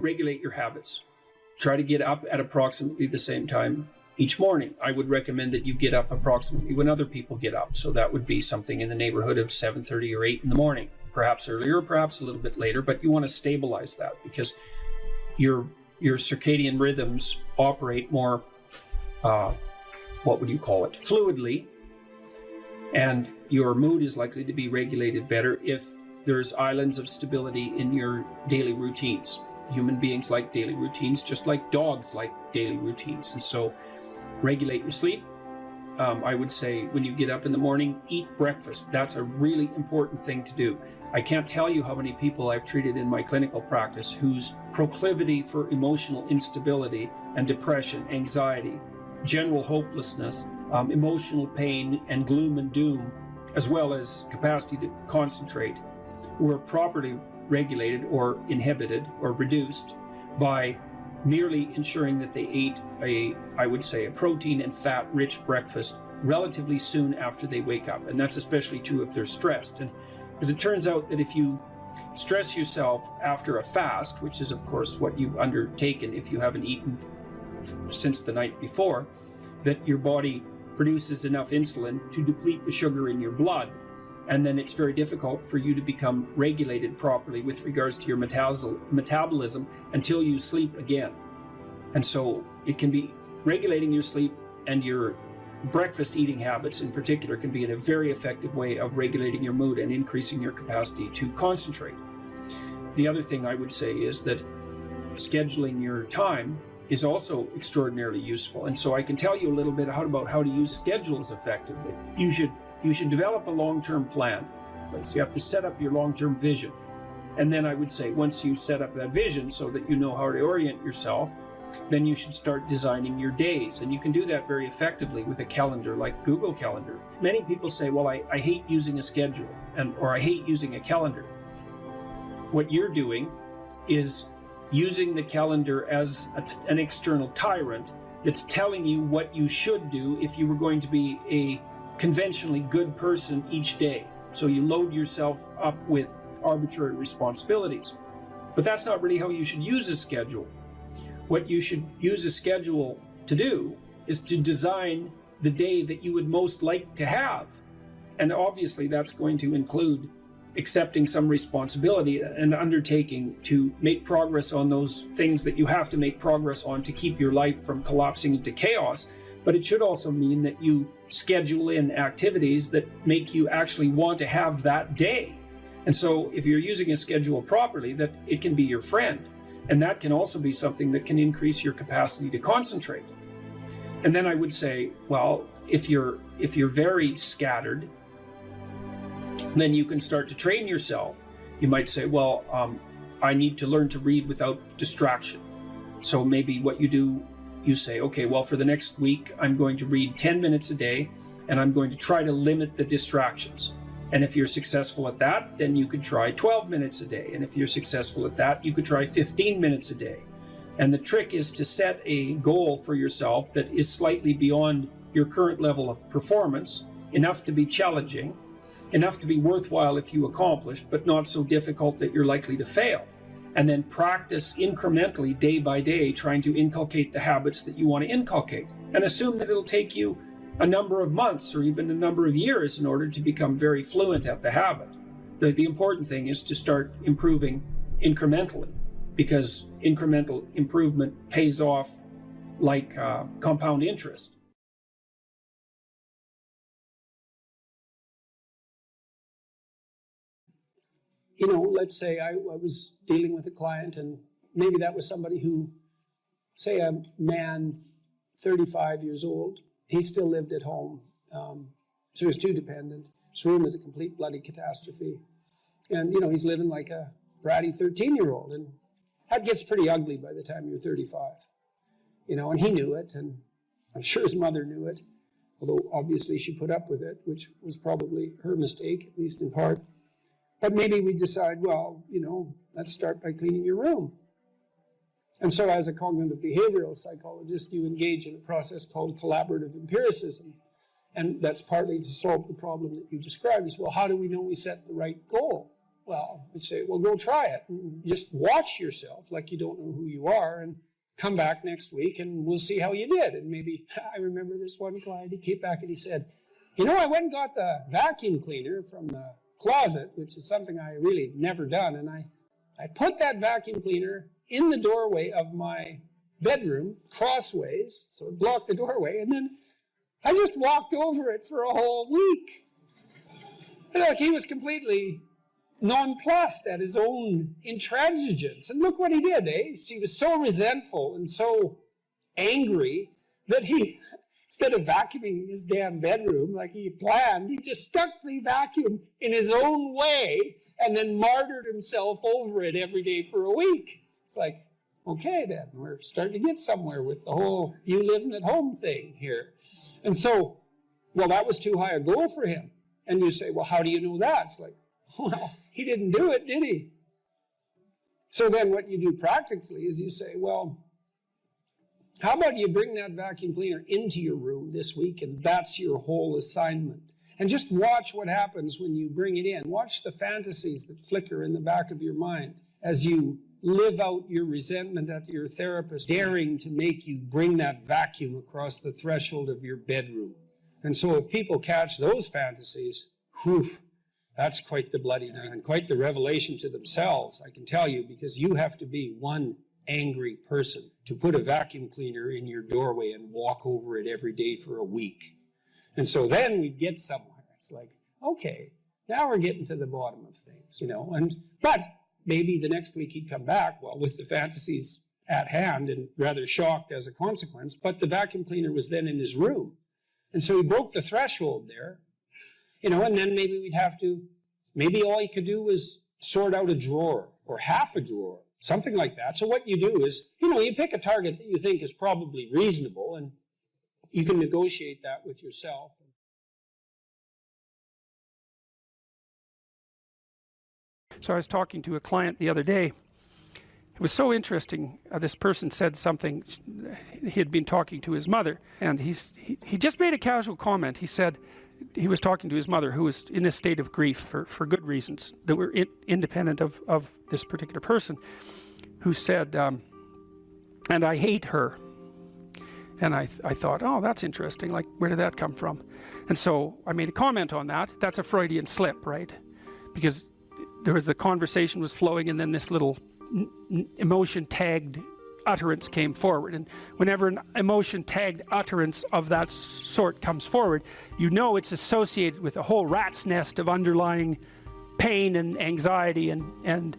regulate your habits. Try to get up at approximately the same time each morning. I would recommend that you get up approximately when other people get up. So that would be something in the neighborhood of 7:30 or 8 in the morning, perhaps earlier, perhaps a little bit later, but you want to stabilize that because your circadian rhythms operate more, fluidly, and your mood is likely to be regulated better if there's islands of stability in your daily routines. Human beings like daily routines, just like dogs like daily routines. And so regulate your sleep. I would say when you get up in the morning, eat breakfast. That's a really important thing to do. I can't tell you how many people I've treated in my clinical practice whose proclivity for emotional instability and depression, anxiety, general hopelessness, emotional pain and gloom and doom, as well as capacity to concentrate, were properly regulated or inhibited or reduced by merely ensuring that they ate a protein and fat rich breakfast relatively soon after they wake up. And that's especially true if they're stressed. And as it turns out that if you stress yourself after a fast, which is of course what you've undertaken if you haven't eaten since the night before, that your body produces enough insulin to deplete the sugar in your blood. And then it's very difficult for you to become regulated properly with regards to your metabolism until you sleep again. And so it can be regulating your sleep, and your breakfast eating habits in particular can be a very effective way of regulating your mood and increasing your capacity to concentrate. The other thing I would say is that scheduling your time is also extraordinarily useful. And so I can tell you a little bit about how to use schedules effectively. You should develop a long-term plan. So you have to set up your long-term vision. And then I would say once you set up that vision so that you know how to orient yourself, then you should start designing your days. And you can do that very effectively with a calendar like Google Calendar. Many people say, well, I hate using a schedule or I hate using a calendar. What you're doing is using the calendar as an external tyrant that's telling you what you should do if you were going to be a conventionally good person each day. So you load yourself up with arbitrary responsibilities. But that's not really how you should use a schedule. What you should use a schedule to do is to design the day that you would most like to have. And obviously that's going to include accepting some responsibility and undertaking to make progress on those things that you have to make progress on to keep your life from collapsing into chaos. But it should also mean that you schedule in activities that make you actually want to have that day. And so if you're using a schedule properly, that it can be your friend. And that can also be something that can increase your capacity to concentrate. And then I would say, well, if you're very scattered, then you can start to train yourself. You might say, well, I need to learn to read without distraction. So maybe what you do, you say, okay, well, for the next week, I'm going to read 10 minutes a day, and I'm going to try to limit the distractions. And if you're successful at that, then you could try 12 minutes a day. And if you're successful at that, you could try 15 minutes a day. And the trick is to set a goal for yourself that is slightly beyond your current level of performance, enough to be challenging, enough to be worthwhile if you accomplish, but not so difficult that you're likely to fail. And then practice incrementally, day by day, trying to inculcate the habits that you want to inculcate. And assume that it'll take you a number of months or even a number of years in order to become very fluent at the habit. The important thing is to start improving incrementally, because incremental improvement pays off like compound interest. You know, let's say I was dealing with a client, and maybe that was somebody who, say a man, 35 years old, he still lived at home. So he was too dependent. His room is a complete bloody catastrophe. And, you know, he's living like a bratty 13-year-old. And that gets pretty ugly by the time you're 35. You know, and he knew it, and I'm sure his mother knew it, although obviously she put up with it, which was probably her mistake, at least in part. But maybe we decide, well, you know, let's start by cleaning your room. And so as a cognitive behavioral psychologist, you engage in a process called collaborative empiricism. And that's partly to solve the problem that you described, is, well, how do we know we set the right goal? Well, we'd say, well, go try it. And just watch yourself like you don't know who you are, and come back next week and we'll see how you did. And maybe, I remember this one client, he came back and he said, you know, I went and got the vacuum cleaner from the closet, which is something I really never done, and I put that vacuum cleaner in the doorway of my bedroom, crossways, so it blocked the doorway, and then I just walked over it for a whole week. And look, he was completely nonplussed at his own intransigence. And look what he did, eh? He was so resentful and so angry that he, instead of vacuuming his damn bedroom like he planned, he just stuck the vacuum in his own way and then martyred himself over it every day for a week. It's like, okay then, we're starting to get somewhere with the whole you living at home thing here. And so, well, that was too high a goal for him. And you say, well, how do you know that? It's like, well, he didn't do it, did he? So then what you do practically is you say, well, how about you bring that vacuum cleaner into your room this week, and that's your whole assignment. And just watch what happens when you bring it in. Watch the fantasies that flicker in the back of your mind as you live out your resentment at your therapist, daring to make you bring that vacuum across the threshold of your bedroom. And so if people catch those fantasies, whew, that's quite the bloody night and quite the revelation to themselves, I can tell you, because you have to be one angry person to put a vacuum cleaner in your doorway and walk over it every day for a week. And so then we get somewhere. It's like, okay, now we're getting to the bottom of things, you know. But maybe the next week he'd come back, well, with the fantasies at hand and rather shocked as a consequence, but the vacuum cleaner was then in his room. And so he broke the threshold there, you know, and then maybe we'd have to, maybe all he could do was sort out a drawer or half a drawer, something like that. So what you do is, you know, you pick a target that you think is probably reasonable, and you can negotiate that with yourself. So I was talking to a client the other day. It was so interesting. This person said something. He had been talking to his mother, and he just made a casual comment. He said he was talking to his mother, who was in a state of grief for good reasons that were independent of this particular person, who said, and I hate her. And I thought, oh, that's interesting. Like, where did that come from? And so I made a comment on that. That's a Freudian slip, right? Because there was the conversation was flowing, and then this little emotion-tagged utterance came forward. And whenever an emotion-tagged utterance of that sort comes forward, you know it's associated with a whole rat's nest of underlying pain and anxiety and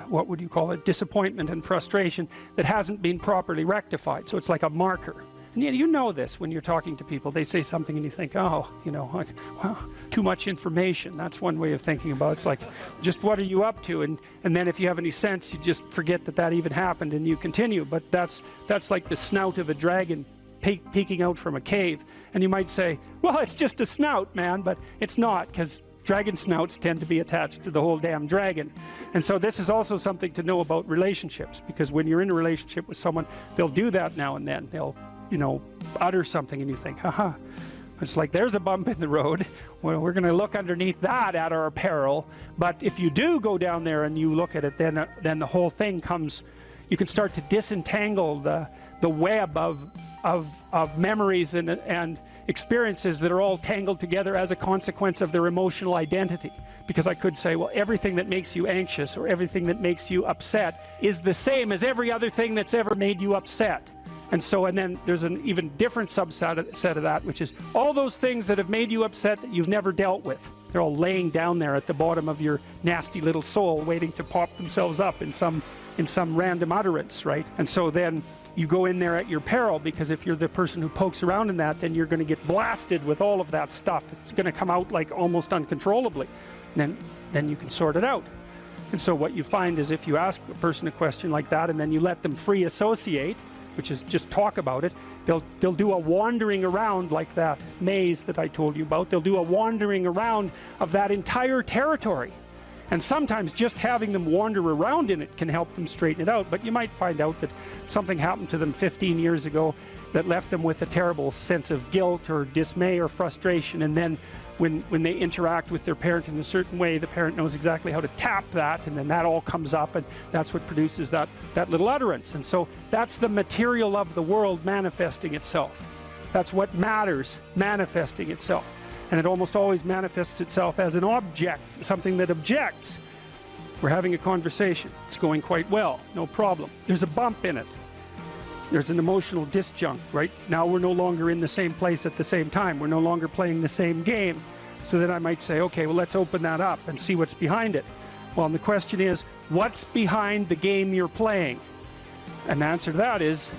what would you call it, disappointment and frustration that hasn't been properly rectified. So it's like a marker. And you know this when you're talking to people. They say something and you think, oh, you know, like, wow, too much information. That's one way of thinking about it. It's like, just what are you up to? And then if you have any sense, you just forget that even happened and you continue. But that's like the snout of a dragon peeking out from a cave. And you might say, well, it's just a snout, man. But it's not, because dragon snouts tend to be attached to the whole damn dragon. And so this is also something to know about relationships, because when you're in a relationship with someone, they'll do that now and then. They'll, you know, utter something and you think, haha, it's like there's a bump in the road. Well, we're going to look underneath that at our peril. But if you do go down there and you look at it, then the whole thing comes, you can start to disentangle the web of memories and experiences that are all tangled together as a consequence of their emotional identity. Because I could say, well, everything that makes you anxious or everything that makes you upset is the same as every other thing that's ever made you upset. And then there's an even different subset of that, which is all those things that have made you upset that you've never dealt with. They're all laying down there at the bottom of your nasty little soul, waiting to pop themselves up in some random utterance, right? And so then you go in there at your peril, because if you're the person who pokes around in that, then you're going to get blasted with all of that stuff. It's going to come out like almost uncontrollably. Then you can sort it out. And so what you find is if you ask a person a question like that and then you let them free associate, which is just talk about it, they'll do a wandering around like that maze that I told you about. They'll do a wandering around of that entire territory. And sometimes just having them wander around in it can help them straighten it out. But you might find out that something happened to them 15 years ago that left them with a terrible sense of guilt or dismay or frustration. And then when they interact with their parent in a certain way, the parent knows exactly how to tap that, and then that all comes up, and that's what produces that little utterance. And so that's the material of the world manifesting itself. That's what matters manifesting itself. And it almost always manifests itself as an object, something that objects. We're having a conversation. It's going quite well, no problem. There's a bump in it. There's an emotional disjunct, right? Now we're no longer in the same place at the same time. We're no longer playing the same game. So then I might say, okay, well, let's open that up and see what's behind it. Well, and the question is, what's behind the game you're playing? And the answer to that is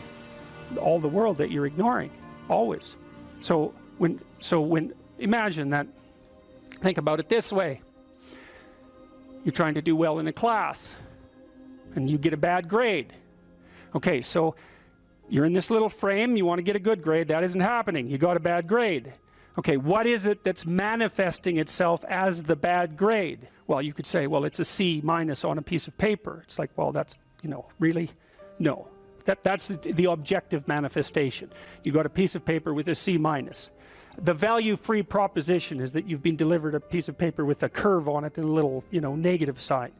all the world that you're ignoring, always. So when imagine that, think about it this way. You're trying to do well in a class and you get a bad grade. Okay, so you're in this little frame, you want to get a good grade, that isn't happening, you got a bad grade. Okay, what is it that's manifesting itself as the bad grade? Well, you could say, well, it's a C- on a piece of paper. It's like, well, that's, really? No. That's the objective manifestation. You got a piece of paper with a C-. The value-free proposition is that you've been delivered a piece of paper with a curve on it and a little, negative sign.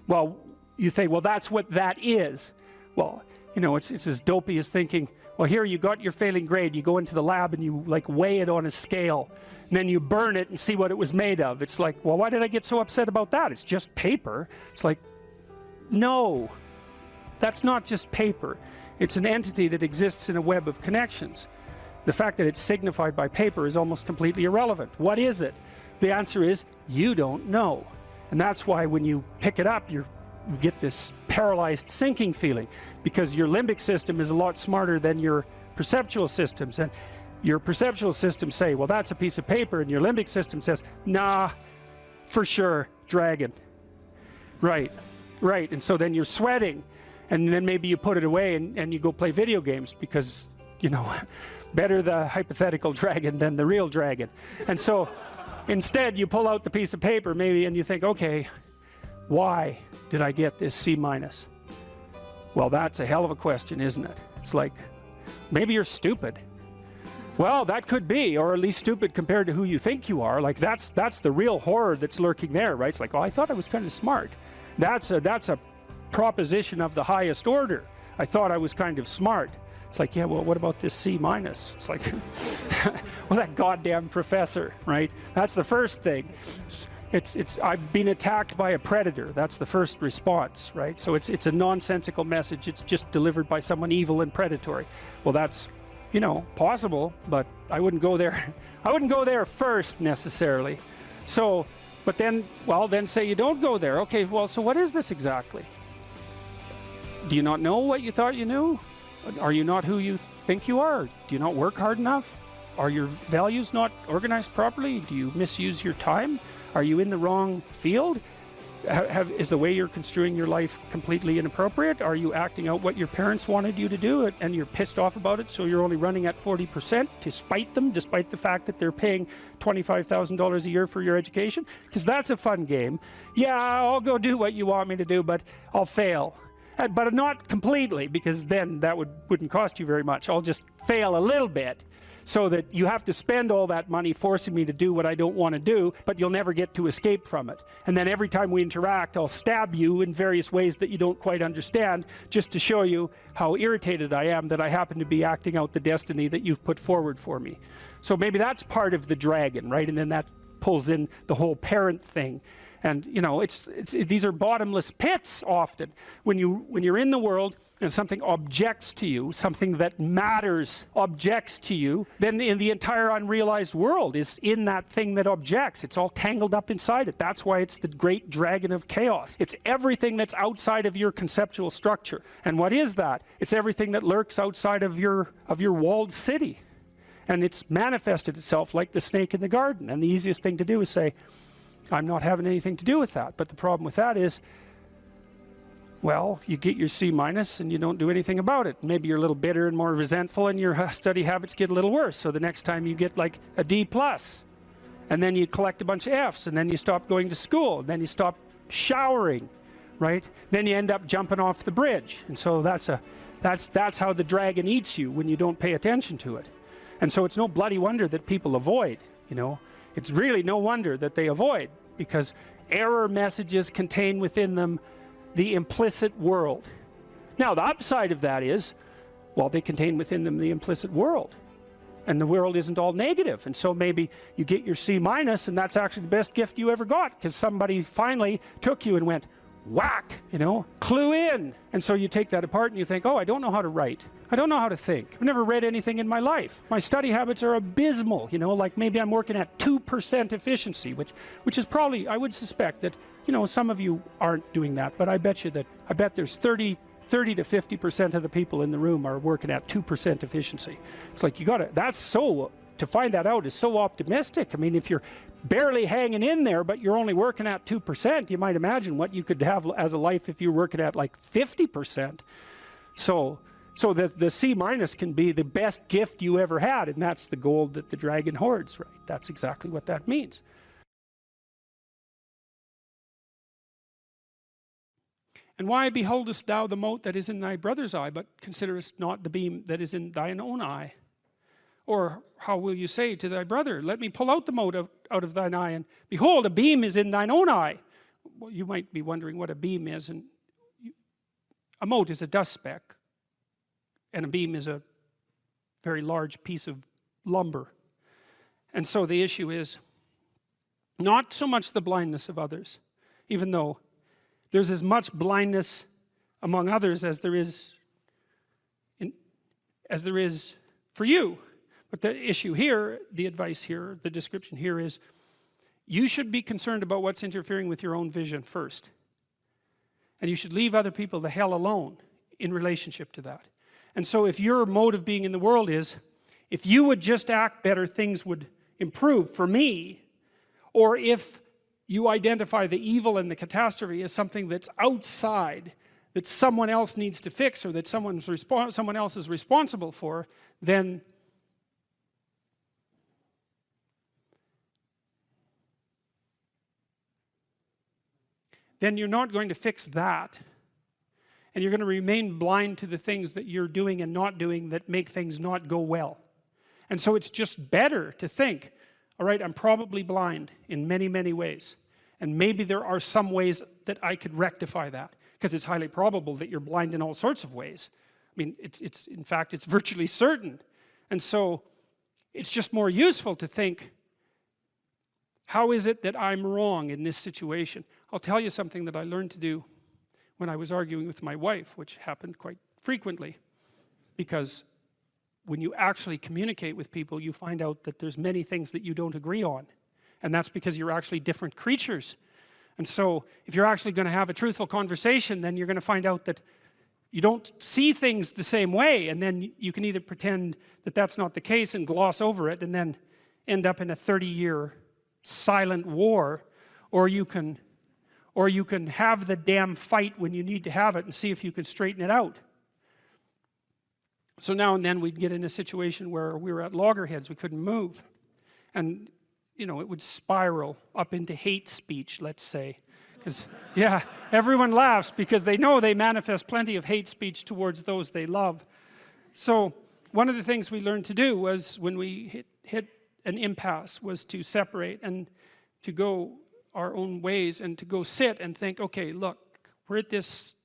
Well, you think, well, that's what that is. Well, it's as dopey as thinking, well, here you got your failing grade, you go into the lab and you weigh it on a scale, and then you burn it and see what it was made of. It's like, well, why did I get so upset about that? It's just paper. It's like, no, that's not just paper. It's an entity that exists in a web of connections. The fact that it's signified by paper is almost completely irrelevant. What is it? The answer is, you don't know. And that's why when you pick it up, you get this paralyzed sinking feeling, because your limbic system is a lot smarter than your perceptual systems. And your perceptual systems say, well, that's a piece of paper, and your limbic system says, nah, for sure, dragon. Right. And so then you're sweating, and then maybe you put it away and you go play video games because, better the hypothetical dragon than the real dragon. And so instead you pull out the piece of paper maybe and you think, okay, why did I get this C-? Well, that's a hell of a question, isn't it? It's like, maybe you're stupid. Well, that could be, or at least stupid compared to who you think you are. Like that's the real horror that's lurking there, right? It's like, oh, I thought I was kind of smart. That's a proposition of the highest order. I thought I was kind of smart. It's like, yeah, well, what about this C-? It's like, well, that goddamn professor, right? That's the first thing. I've been attacked by a predator. That's the first response, right? So it's a nonsensical message. It's just delivered by someone evil and predatory. Well, that's, possible, but I wouldn't go there. I wouldn't go there first necessarily. So, but then, well, then say you don't go there. Okay, well, so what is this exactly? Do you not know what you thought you knew? Are you not who you think you are? Do you not work hard enough? Are your values not organized properly? Do you misuse your time? Are you in the wrong field? Is the way you're construing your life completely inappropriate? Are you acting out what your parents wanted you to do and you're pissed off about it, so you're only running at 40% to spite them, despite the fact that they're paying $25,000 a year for your education? Because that's a fun game. Yeah, I'll go do what you want me to do, but I'll fail. But not completely, because then that wouldn't cost you very much. I'll just fail a little bit so that you have to spend all that money forcing me to do what I don't want to do, but you'll never get to escape from it. And then every time we interact, I'll stab you in various ways that you don't quite understand, just to show you how irritated I am that I happen to be acting out the destiny that you've put forward for me. So maybe that's part of the dragon, right? And then that pulls in the whole parent thing. And these are bottomless pits often. When you're in the world and something objects to you, something that matters objects to you, then in the entire unrealized world is in that thing that objects. It's all tangled up inside it. That's why it's the great dragon of chaos. It's everything that's outside of your conceptual structure. And what is that? It's everything that lurks outside of your walled city. And it's manifested itself like the snake in the garden. And the easiest thing to do is say, I'm not having anything to do with that. But the problem with that is, well, you get your C- and you don't do anything about it. Maybe you're a little bitter and more resentful and your study habits get a little worse. So the next time you get like a D+, and then you collect a bunch of Fs, and then you stop going to school, and then you stop showering, right? Then you end up jumping off the bridge. And so that's how the dragon eats you when you don't pay attention to it. And so it's no bloody wonder that people avoid, you know. It's really no wonder that they avoid, because error messages contain within them the implicit world. Now the upside of that is, well, they contain within them the implicit world, and the world isn't all negative. And so maybe you get your C minus, and that's actually the best gift you ever got, because somebody finally took you and went whack, you know, clue in. And so you take that apart and you think, oh, I don't know how to write, I don't know how to think, I've never read anything in my life, my study habits are abysmal, you know, like maybe I'm working at 2% efficiency, which is probably, I would suspect that, you know, some of you aren't doing that, but I bet there's 30 to 50% of the people in the room are working at 2% efficiency. It's like, you gotta, that's so, to find that out is so optimistic. I mean, if you're barely hanging in there, but you're only working at 2%, you might imagine what you could have as a life if you're working at like 50%. So the C minus can be the best gift you ever had, and that's the gold that the dragon hoards, right? That's exactly what that means. And why beholdest thou the mote that is in thy brother's eye, but considerest not the beam that is in thine own eye? Or how will you say to thy brother, let me pull out the mote out of thine eye, and behold, a beam is in thine own eye? Well, you might be wondering what a beam is, and a mote is a dust speck, and a beam is a very large piece of lumber. And so the issue is not so much the blindness of others, even though there's as much blindness among others as there is for you. But the issue here, the advice here, the description here is, you should be concerned about what's interfering with your own vision first. And you should leave other people the hell alone in relationship to that. And so if your mode of being in the world is, if you would just act better, things would improve for me, or if you identify the evil and the catastrophe as something that's outside, that someone else needs to fix, or that someone else is responsible for, then you're not going to fix that. And you're going to remain blind to the things that you're doing and not doing that make things not go well. And so it's just better to think, all right, I'm probably blind in many, many ways. And maybe there are some ways that I could rectify that, because it's highly probable that you're blind in all sorts of ways. I mean, in fact, it's virtually certain. And so it's just more useful to think, how is it that I'm wrong in this situation? I'll tell you something that I learned to do when I was arguing with my wife, which happened quite frequently, because when you actually communicate with people, you find out that there's many things that you don't agree on, and that's because you're actually different creatures. And so if you're actually going to have a truthful conversation, then you're going to find out that you don't see things the same way, and then you can either pretend that that's not the case and gloss over it and then end up in a 30-year silent war, or you can have the damn fight when you need to have it and see if you can straighten it out. So now and then we'd get in a situation where we were at loggerheads, we couldn't move, and you know, it would spiral up into hate speech, let's say, because yeah, everyone laughs because they know they manifest plenty of hate speech towards those they love. So one of the things we learned to do was, when we hit an impasse, was to separate and to go our own ways, and to go sit and think, okay, look, we're at this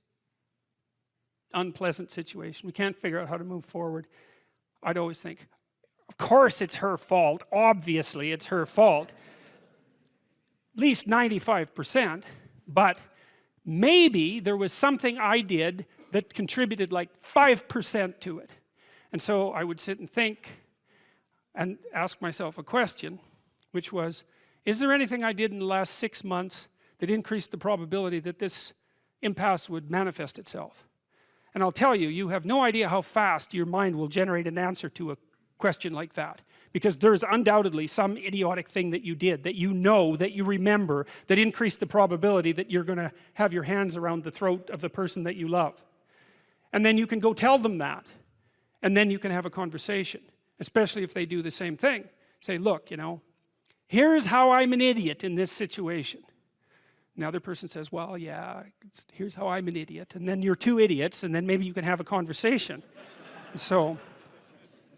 unpleasant situation, we can't figure out how to move forward. I'd always think, of course it's her fault, obviously it's her fault, at least 95%, but maybe there was something I did that contributed like 5% to it. And so I would sit and think and ask myself a question, which was, is there anything I did in the last 6 months that increased the probability that this impasse would manifest itself? And I'll tell you, you have no idea how fast your mind will generate an answer to a question like that, because there's undoubtedly some idiotic thing that you did, that you know, that you remember, that increased the probability that you're going to have your hands around the throat of the person that you love. And then you can go tell them that, and then you can have a conversation, especially if they do the same thing. Say, look, you know, here's how I'm an idiot in this situation. And the other person says, well, yeah, here's how I'm an idiot. And then you're two idiots, and then maybe you can have a conversation. So,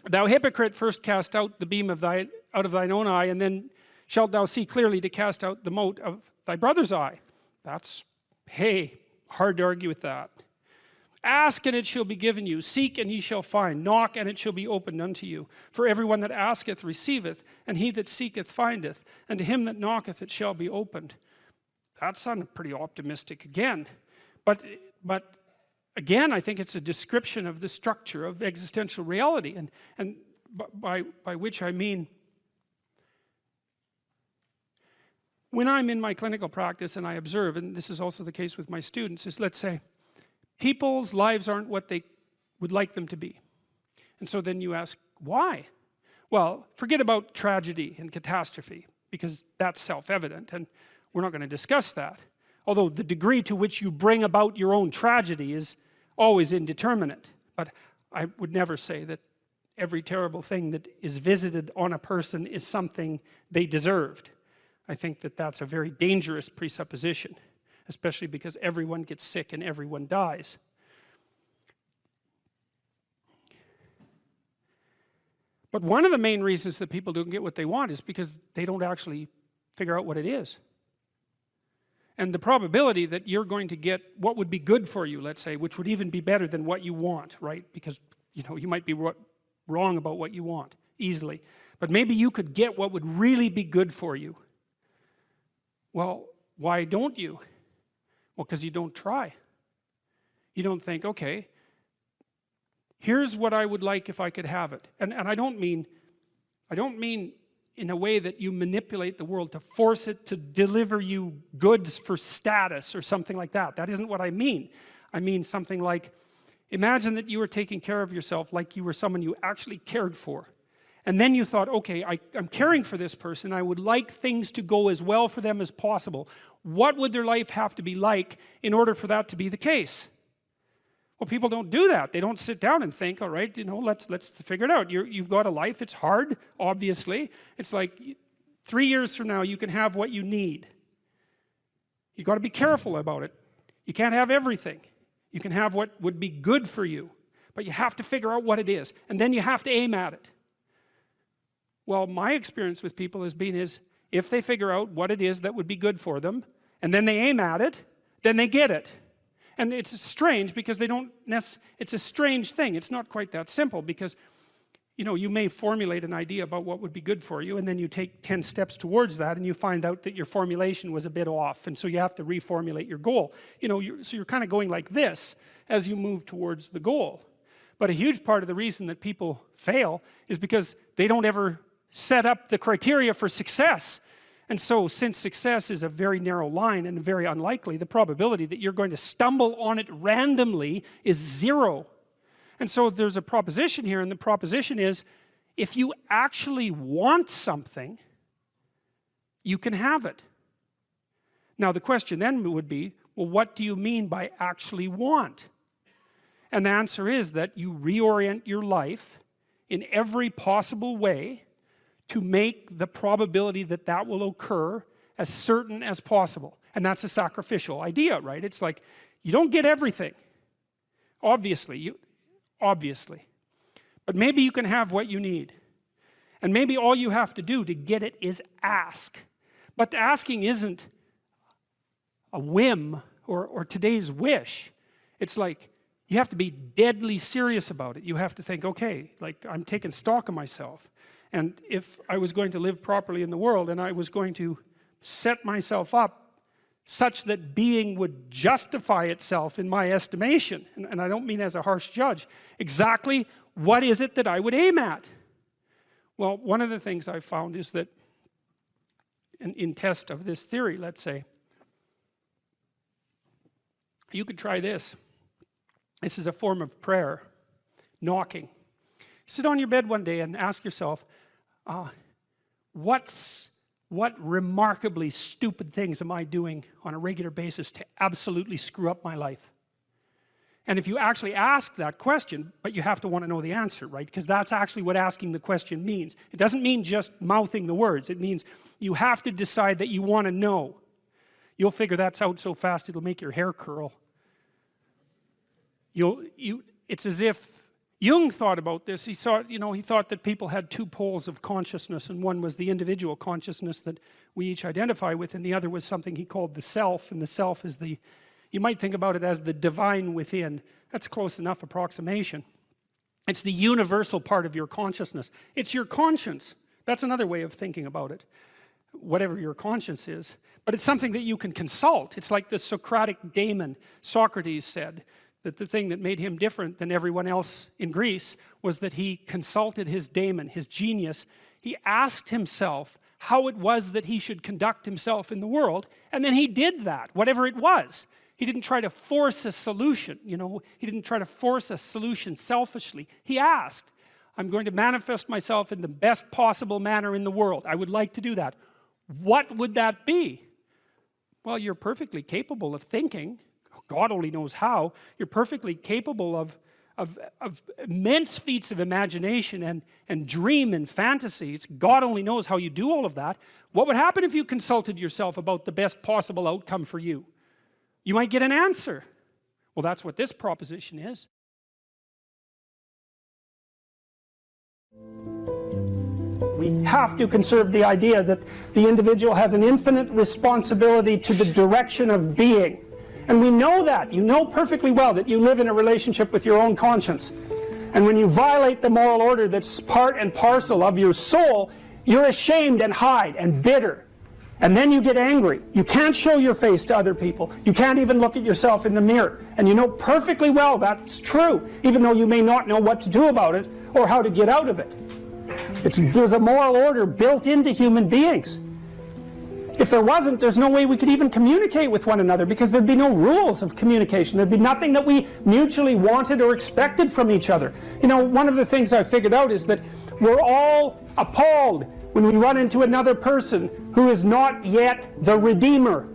thou hypocrite, first cast out the beam out of thine own eye, and then shalt thou see clearly to cast out the mote of thy brother's eye. That's, hey, hard to argue with that. Ask and it shall be given you. Seek and ye shall find. Knock and it shall be opened unto you. For everyone that asketh receiveth, and he that seeketh findeth, and to him that knocketh it shall be opened. That sounded pretty optimistic again. But again, I think it's a description of the structure of existential reality, and by which I mean, when I'm in my clinical practice and I observe, and this is also the case with my students, is let's say, people's lives aren't what they would like them to be. And so then you ask, why? Well, forget about tragedy and catastrophe, because that's self-evident, and we're not going to discuss that. Although the degree to which you bring about your own tragedy is always indeterminate. But I would never say that every terrible thing that is visited on a person is something they deserved. I think that that's a very dangerous presupposition, especially because everyone gets sick and everyone dies. But one of the main reasons that people don't get what they want is because they don't actually figure out what it is. And the probability that you're going to get what would be good for you, let's say, which would even be better than what you want, right? Because, you might be wrong about what you want easily. But maybe you could get what would really be good for you. Well, why don't you? Well, because you don't try. You don't think, okay, here's what I would like if I could have it. And I don't mean in a way that you manipulate the world to force it to deliver you goods for status or something like that. That isn't what I mean. I mean something like, imagine that you were taking care of yourself like you were someone you actually cared for. And then you thought, okay, I'm caring for this person. I would like things to go as well for them as possible. What would their life have to be like in order for that to be the case? Well, people don't do that. They don't sit down and think, all right, let's figure it out. You've got a life. It's hard, obviously. It's like 3 years from now, you can have what you need. You've got to be careful about it. You can't have everything. You can have what would be good for you, but you have to figure out what it is, and then you have to aim at it. Well, my experience with people has been if they figure out what it is that would be good for them, and then they aim at it, then they get it. And it's strange because it's a strange thing. It's not quite that simple because, you may formulate an idea about what would be good for you, and then you take 10 steps towards that, and you find out that your formulation was a bit off, and so you have to reformulate your goal. So you're kind of going like this as you move towards the goal. But a huge part of the reason that people fail is because they don't ever set up the criteria for success. And so, since success is a very narrow line and very unlikely, the probability that you're going to stumble on it randomly is 0. And so there's a proposition here, and the proposition is, if you actually want something, you can have it. Now the question then would be, well, what do you mean by actually want? And the answer is that you reorient your life in every possible way to make the probability that that will occur as certain as possible. And that's a sacrificial idea, right? It's like, you don't get everything. Obviously. But maybe you can have what you need. And maybe all you have to do to get it is ask. But the asking isn't a whim or today's wish. It's like, you have to be deadly serious about it. You have to think, okay, like I'm taking stock of myself. And if I was going to live properly in the world and I was going to set myself up such that being would justify itself in my estimation, and I don't mean as a harsh judge, exactly what is it that I would aim at? Well, one of the things I've found is that in test of this theory, let's say, you could try this. This is a form of prayer, knocking. Sit on your bed one day and ask yourself, what remarkably stupid things am I doing on a regular basis to absolutely screw up my life? And if you actually ask that question, but you have to want to know the answer, right? Because that's actually what asking the question means. It doesn't mean just mouthing the words. It means you have to decide that you want to know. You'll figure that's out so fast it'll make your hair curl. It's as if Jung thought about this. He thought that people had two poles of consciousness, and one was the individual consciousness that we each identify with, and the other was something he called the self, and the self is you might think about it as the divine within. That's a close enough approximation. It's the universal part of your consciousness. It's your conscience. That's another way of thinking about it, whatever your conscience is. But it's something that you can consult. It's like the Socratic daemon. Socrates said that the thing that made him different than everyone else in Greece was that he consulted his daemon, his genius. He asked himself how it was that he should conduct himself in the world, and then he did that, whatever it was. He didn't try to force a solution, he didn't try to force a solution selfishly. He asked, I'm going to manifest myself in the best possible manner in the world. I would like to do that. What would that be? Well, you're perfectly capable of thinking. God only knows how. You're perfectly capable of immense feats of imagination and dream and fantasy. God only knows how you do all of that. What would happen if you consulted yourself about the best possible outcome for you? You might get an answer. Well, that's what this proposition is. We have to conserve the idea that the individual has an infinite responsibility to the direction of being. And we know that. You know perfectly well that you live in a relationship with your own conscience. And when you violate the moral order that's part and parcel of your soul, you're ashamed and hide and bitter. And then you get angry. You can't show your face to other people. You can't even look at yourself in the mirror. And you know perfectly well that's true, even though you may not know what to do about it or how to get out of it. There's a moral order built into human beings. If there wasn't, there's no way we could even communicate with one another, because there'd be no rules of communication. There'd be nothing that we mutually wanted or expected from each other. One of the things I figured out is that we're all appalled when we run into another person who is not yet the Redeemer.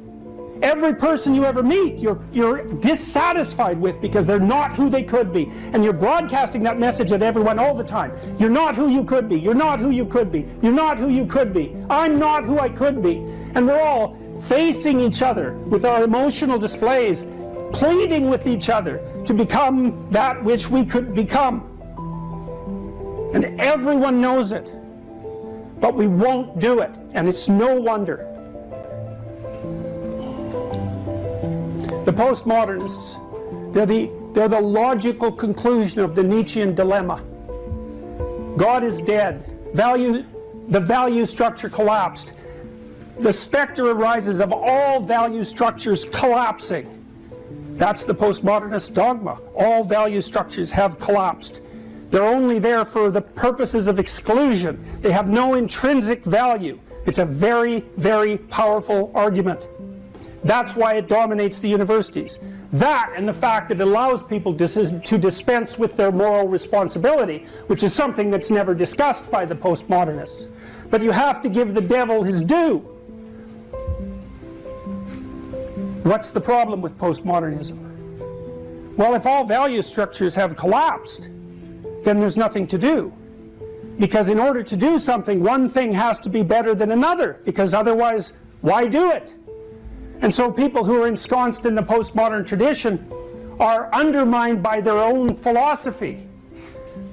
Every person you ever meet, you're dissatisfied with because they're not who they could be. And you're broadcasting that message at everyone all the time. You're not who you could be. You're not who you could be. You're not who you could be. I'm not who I could be. And we're all facing each other with our emotional displays, pleading with each other to become that which we could become. And everyone knows it. But we won't do it. And it's no wonder. The postmodernists, they're the logical conclusion of the Nietzschean dilemma. God is dead. The value structure collapsed. The specter arises of all value structures collapsing. That's the postmodernist dogma. All value structures have collapsed. They're only there for the purposes of exclusion. They have no intrinsic value. It's a very, very powerful argument. That's why it dominates the universities. That and the fact that it allows people to dispense with their moral responsibility, which is something that's never discussed by the postmodernists. But you have to give the devil his due. What's the problem with postmodernism? Well, if all value structures have collapsed, then there's nothing to do. Because in order to do something, one thing has to be better than another, because otherwise, why do it? And so people who are ensconced in the postmodern tradition are undermined by their own philosophy.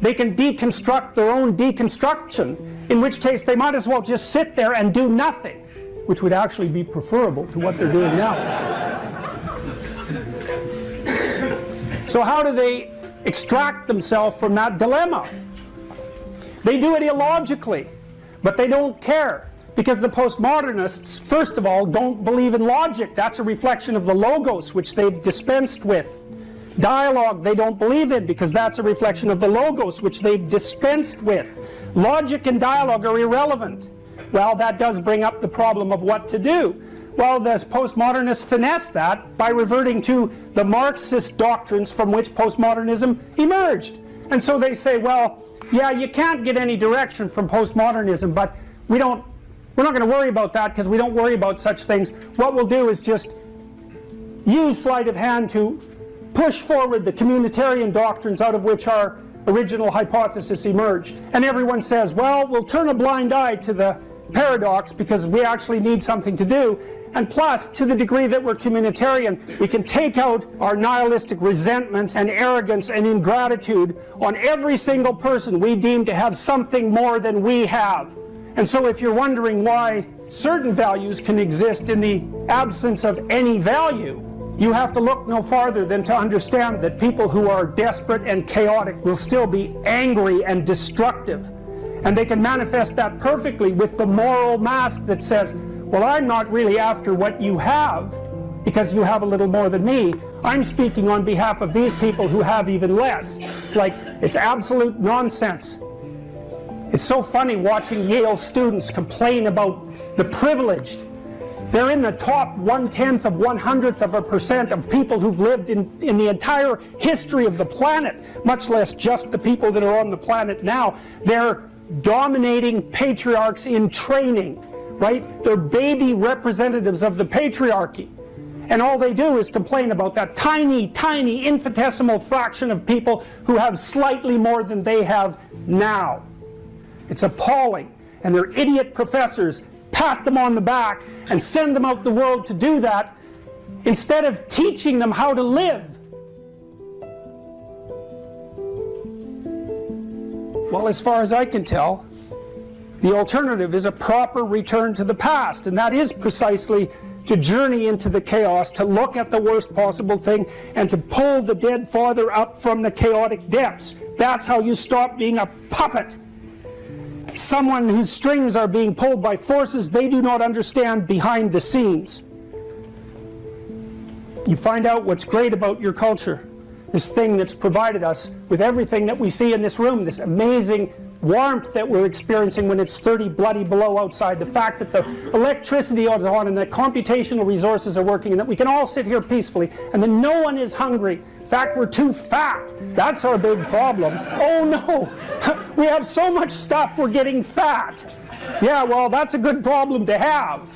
They can deconstruct their own deconstruction, in which case they might as well just sit there and do nothing, which would actually be preferable to what they're doing now. So how do they extract themselves from that dilemma? They do it illogically, but they don't care. Because the postmodernists, first of all, don't believe in logic. That's a reflection of the logos, which they've dispensed with. Dialogue they don't believe in, because that's a reflection of the logos, which they've dispensed with. Logic and dialogue are irrelevant. Well, that does bring up the problem of what to do. Well, the postmodernists finesse that by reverting to the Marxist doctrines from which postmodernism emerged. And so they say, well, yeah, you can't get any direction from postmodernism, but we're not going to worry about that because we don't worry about such things. What we'll do is just use sleight of hand to push forward the communitarian doctrines out of which our original hypothesis emerged. And everyone says, well, we'll turn a blind eye to the paradox because we actually need something to do. And plus, to the degree that we're communitarian, we can take out our nihilistic resentment and arrogance and ingratitude on every single person we deem to have something more than we have. And so if you're wondering why certain values can exist in the absence of any value, you have to look no farther than to understand that people who are desperate and chaotic will still be angry and destructive. And they can manifest that perfectly with the moral mask that says, well, I'm not really after what you have because you have a little more than me. I'm speaking on behalf of these people who have even less. It's like, it's absolute nonsense. It's so funny watching Yale students complain about the privileged. They're in the top 1/10 of 100th of a percent of people who've lived in the entire history of the planet, much less just the people that are on the planet now. They're dominating patriarchs in training, right? They're baby representatives of the patriarchy. And all they do is complain about that tiny, tiny, infinitesimal fraction of people who have slightly more than they have now. It's appalling. And their idiot professors pat them on the back and send them out the world to do that instead of teaching them how to live. Well, as far as I can tell, the alternative is a proper return to the past, and that is precisely to journey into the chaos, to look at the worst possible thing, and to pull the dead father up from the chaotic depths. That's how you stop being a puppet. Someone whose strings are being pulled by forces they do not understand behind the scenes. You find out what's great about your culture, this thing that's provided us with everything that we see in this room, this amazing warmth that we're experiencing when it's 30 bloody below outside, the fact that the electricity is on and that computational resources are working and that we can all sit here peacefully and that no one is hungry. In fact, we're too fat. That's our big problem. Oh no, we have so much stuff we're getting fat. Yeah, well, that's a good problem to have.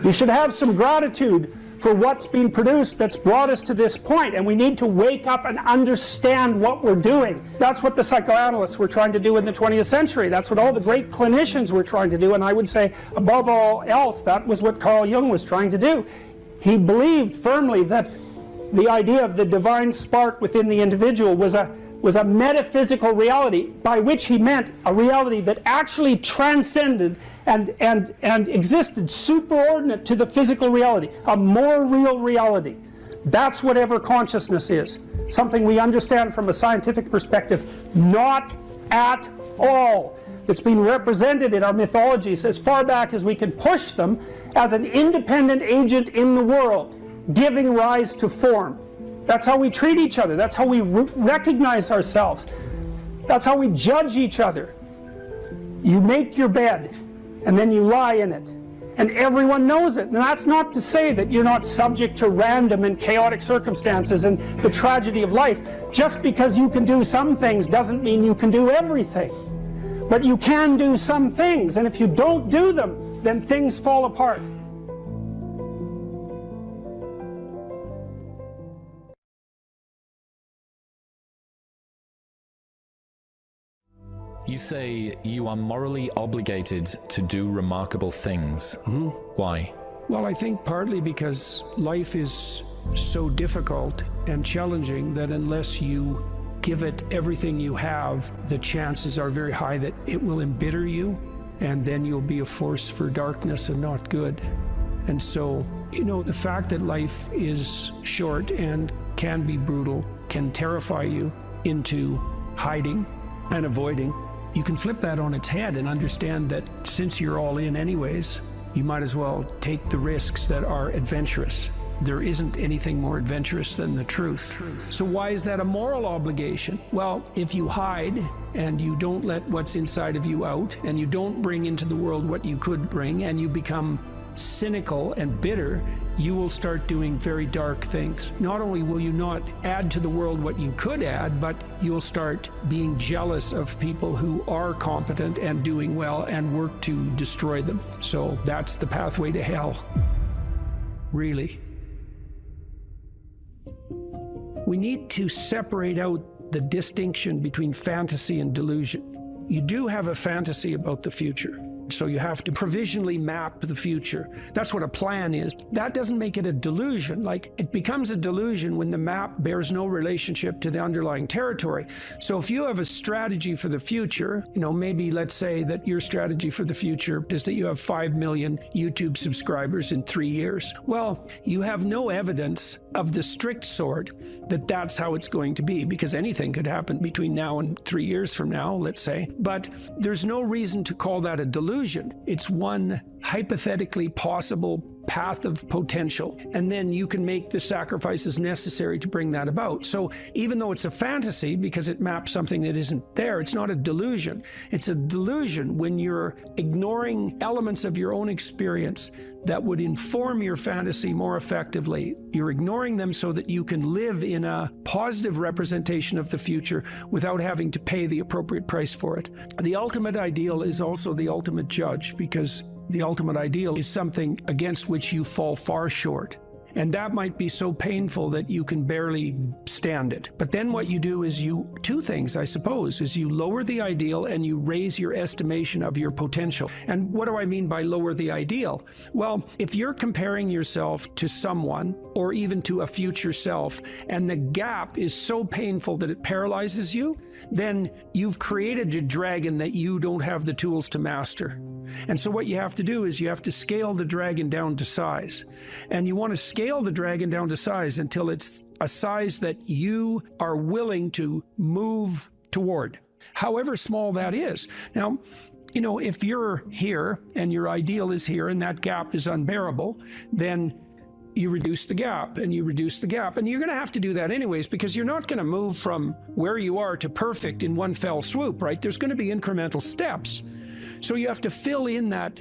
We should have some gratitude for what's been produced that's brought us to this point, and we need to wake up and understand what we're doing. That's what the psychoanalysts were trying to do in the 20th century. That's what all the great clinicians were trying to do, and I would say, above all else, that was what Carl Jung was trying to do. He believed firmly that the idea of the divine spark within the individual was a metaphysical reality, by which he meant a reality that actually transcended and existed superordinate to the physical reality, a more real reality. That's whatever consciousness is, something we understand from a scientific perspective not at all. That's been represented in our mythologies as far back as we can push them as an independent agent in the world, giving rise to form. That's how we treat each other. That's how we recognize ourselves. That's how we judge each other. You make your bed, and then you lie in it. And everyone knows it. And that's not to say that you're not subject to random and chaotic circumstances and the tragedy of life. Just because you can do some things doesn't mean you can do everything. But you can do some things, and if you don't do them, then things fall apart. You say you are morally obligated to do remarkable things. Mm-hmm. Why? Well, I think partly because life is so difficult and challenging that unless you give it everything you have, the chances are very high that it will embitter you, and then you'll be a force for darkness and not good. And so, you know, the fact that life is short and can be brutal can terrify you into hiding and avoiding. You can flip that on its head and understand that since you're all in anyways, you might as well take the risks that are adventurous. There isn't anything more adventurous than the truth. So why is that a moral obligation? Well, if you hide and you don't let what's inside of you out, and you don't bring into the world what you could bring, and you become cynical and bitter, you will start doing very dark things. Not only will you not add to the world what you could add, but you'll start being jealous of people who are competent and doing well and work to destroy them. So that's the pathway to hell, really. We need to separate out the distinction between fantasy and delusion. You do have a fantasy about the future. So you have to provisionally map the future. That's what a plan is. That doesn't make it a delusion. Like, it becomes a delusion when the map bears no relationship to the underlying territory. So if you have a strategy for the future, maybe let's say that your strategy for the future is that you have 5 million YouTube subscribers in 3 years. Well, you have no evidence of the strict sort that that's how it's going to be, because anything could happen between now and 3 years from now, let's say. But there's no reason to call that a delusion. It's one hypothetically possible path of potential, and then you can make the sacrifices necessary to bring that about. So even though it's a fantasy because it maps something that isn't there, it's not a delusion. It's a delusion when you're ignoring elements of your own experience that would inform your fantasy more effectively. You're ignoring them so that you can live in a positive representation of the future without having to pay the appropriate price for it. The ultimate ideal is also the ultimate judge, because the ultimate ideal is something against which you fall far short. And that might be so painful that you can barely stand it. But then what you do is two things, I suppose, is you lower the ideal and you raise your estimation of your potential. And what do I mean by lower the ideal? Well, if you're comparing yourself to someone or even to a future self, and the gap is so painful that it paralyzes you, then you've created a dragon that you don't have the tools to master. And so what you have to do is you have to scale the dragon down to size. And you want to scale the dragon down to size until it's a size that you are willing to move toward, however small that is. Now, if you're here and your ideal is here and that gap is unbearable, then you reduce the gap and you reduce the gap. And you're going to have to do that anyways, because you're not going to move from where you are to perfect in one fell swoop, right? There's going to be incremental steps. So you have to fill in that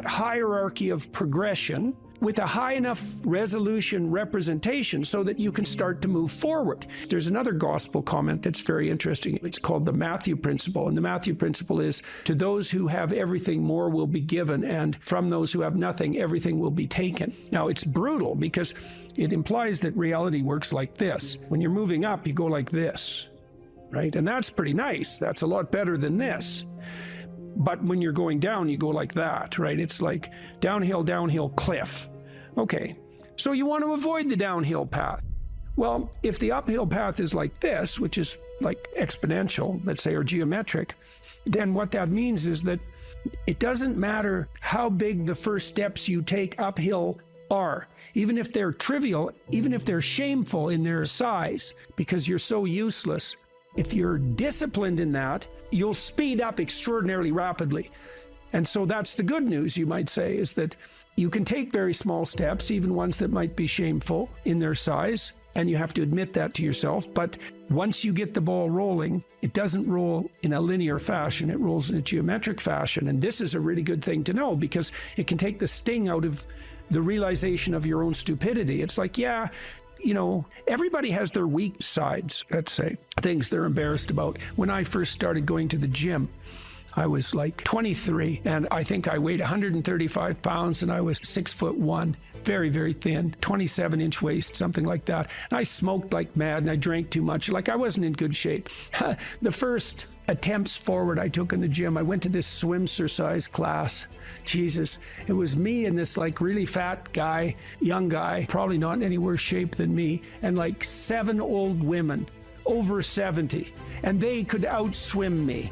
hierarchy of progression with a high enough resolution representation so that you can start to move forward. There's another gospel comment that's very interesting. It's called the Matthew principle. And the Matthew principle is, to those who have everything, more will be given, and from those who have nothing, everything will be taken. Now, it's brutal because it implies that reality works like this. When you're moving up, you go like this, right? And that's pretty nice. That's a lot better than this. But when you're going down, you go like that, right? It's like downhill, cliff. Okay, so you want to avoid the downhill path. Well, if the uphill path is like this, which is like exponential, let's say, or geometric, then what that means is that it doesn't matter how big the first steps you take uphill are, even if they're trivial, even if they're shameful in their size, because you're so useless. If you're disciplined in that, you'll speed up extraordinarily rapidly. And so that's the good news, you might say, is that you can take very small steps, even ones that might be shameful in their size, and you have to admit that to yourself. But once you get the ball rolling, it doesn't roll in a linear fashion, it rolls in a geometric fashion. And this is a really good thing to know, because it can take the sting out of the realization of your own stupidity. It's like, everybody has their weak sides, let's say, things they're embarrassed about. When I first started going to the gym, I was like 23, and I think I weighed 135 pounds, and I was 6'1", very, very thin, 27-inch waist, something like that. And I smoked like mad, and I drank too much. Like, I wasn't in good shape. The first attempts forward I took in the gym, I went to this swimsuit class. Jesus, it was me and this like really fat guy, young guy, probably not in any worse shape than me, and like 7 old women over 70, and they could outswim me.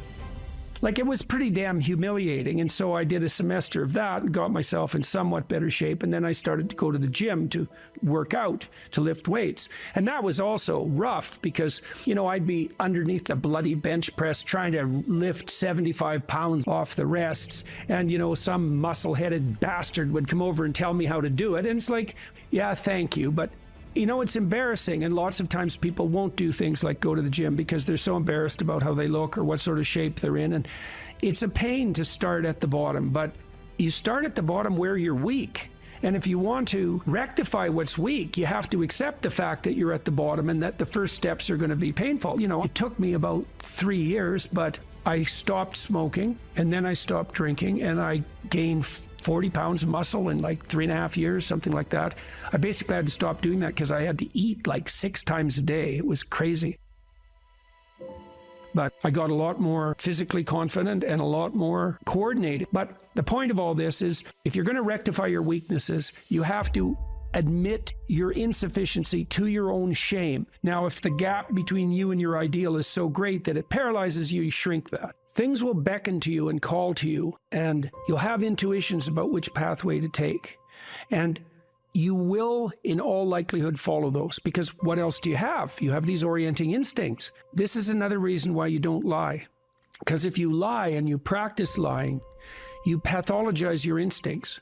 Like, it was pretty damn humiliating. And so I did a semester of that and got myself in somewhat better shape. And then I started to go to the gym to work out, to lift weights. And that was also rough because, I'd be underneath the bloody bench press trying to lift 75 pounds off the rests. And, some muscle-headed bastard would come over and tell me how to do it. And it's like, yeah, thank you. But it's embarrassing, and lots of times people won't do things like go to the gym because they're so embarrassed about how they look or what sort of shape they're in. And it's a pain to start at the bottom, but you start at the bottom where you're weak. And if you want to rectify what's weak, you have to accept the fact that you're at the bottom and that the first steps are going to be painful. It took me about 3 years, but I stopped smoking, and then I stopped drinking, and I gained 40 pounds of muscle in like 3.5 years, something like that. I basically had to stop doing that because I had to eat like 6 times a day. It was crazy. but I got a lot more physically confident and a lot more coordinated. But the point of all this is, if you're going to rectify your weaknesses, you have to admit your insufficiency to your own shame. Now, if the gap between you and your ideal is so great that it paralyzes you, you shrink that. Things will beckon to you and call to you, and you'll have intuitions about which pathway to take. And you will, in all likelihood, follow those, because what else do you have? You have these orienting instincts. This is another reason why you don't lie. Because if you lie and you practice lying, you pathologize your instincts.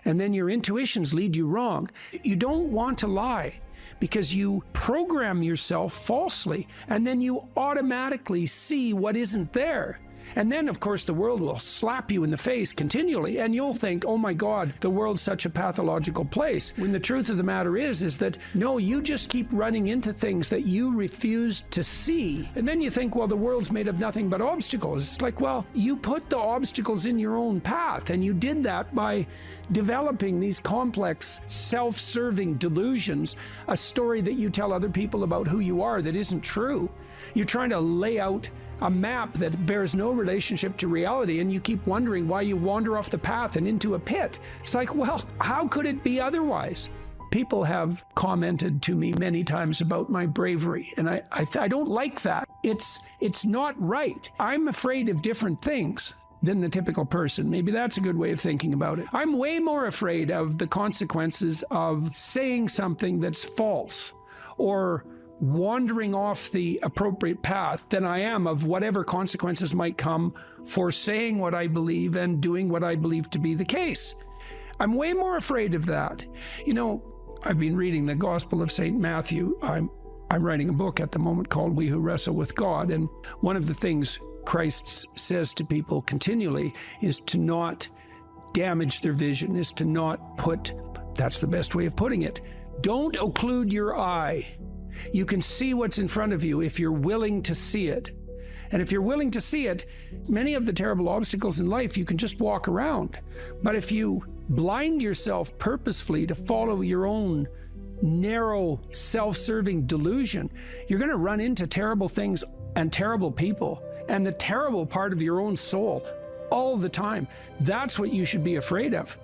And then your intuitions lead you wrong. You don't want to lie because you program yourself falsely, and then you automatically see what isn't there. And then, of course, the world will slap you in the face continually, and you'll think, oh my God, the world's such a pathological place. When the truth of the matter is that, no, you just keep running into things that you refuse to see. And then you think, well, the world's made of nothing but obstacles. It's like, well, you put the obstacles in your own path, and you did that by developing these complex, self-serving delusions, a story that you tell other people about who you are that isn't true. You're trying to lay out a map that bears no relationship to reality, and you keep wondering why you wander off the path and into a pit. It's like, well, how could it be otherwise? People have commented to me many times about my bravery, and I don't like that. It's not right. I'm afraid of different things than the typical person. Maybe that's a good way of thinking about it. I'm way more afraid of the consequences of saying something that's false or wandering off the appropriate path than I am of whatever consequences might come for saying what I believe and doing what I believe to be the case. I'm way more afraid of that. You know, I've been reading the Gospel of St. Matthew. I'm writing a book at the moment called We Who Wrestle with God, and one of the things Christ says to people continually is to not damage their vision, is to not put, that's the best way of putting it, don't occlude your eye. You can see what's in front of you if you're willing to see it. And if you're willing to see it, many of the terrible obstacles in life you can just walk around. But if you blind yourself purposefully to follow your own narrow, self-serving delusion, you're going to run into terrible things and terrible people and the terrible part of your own soul all the time. That's what you should be afraid of.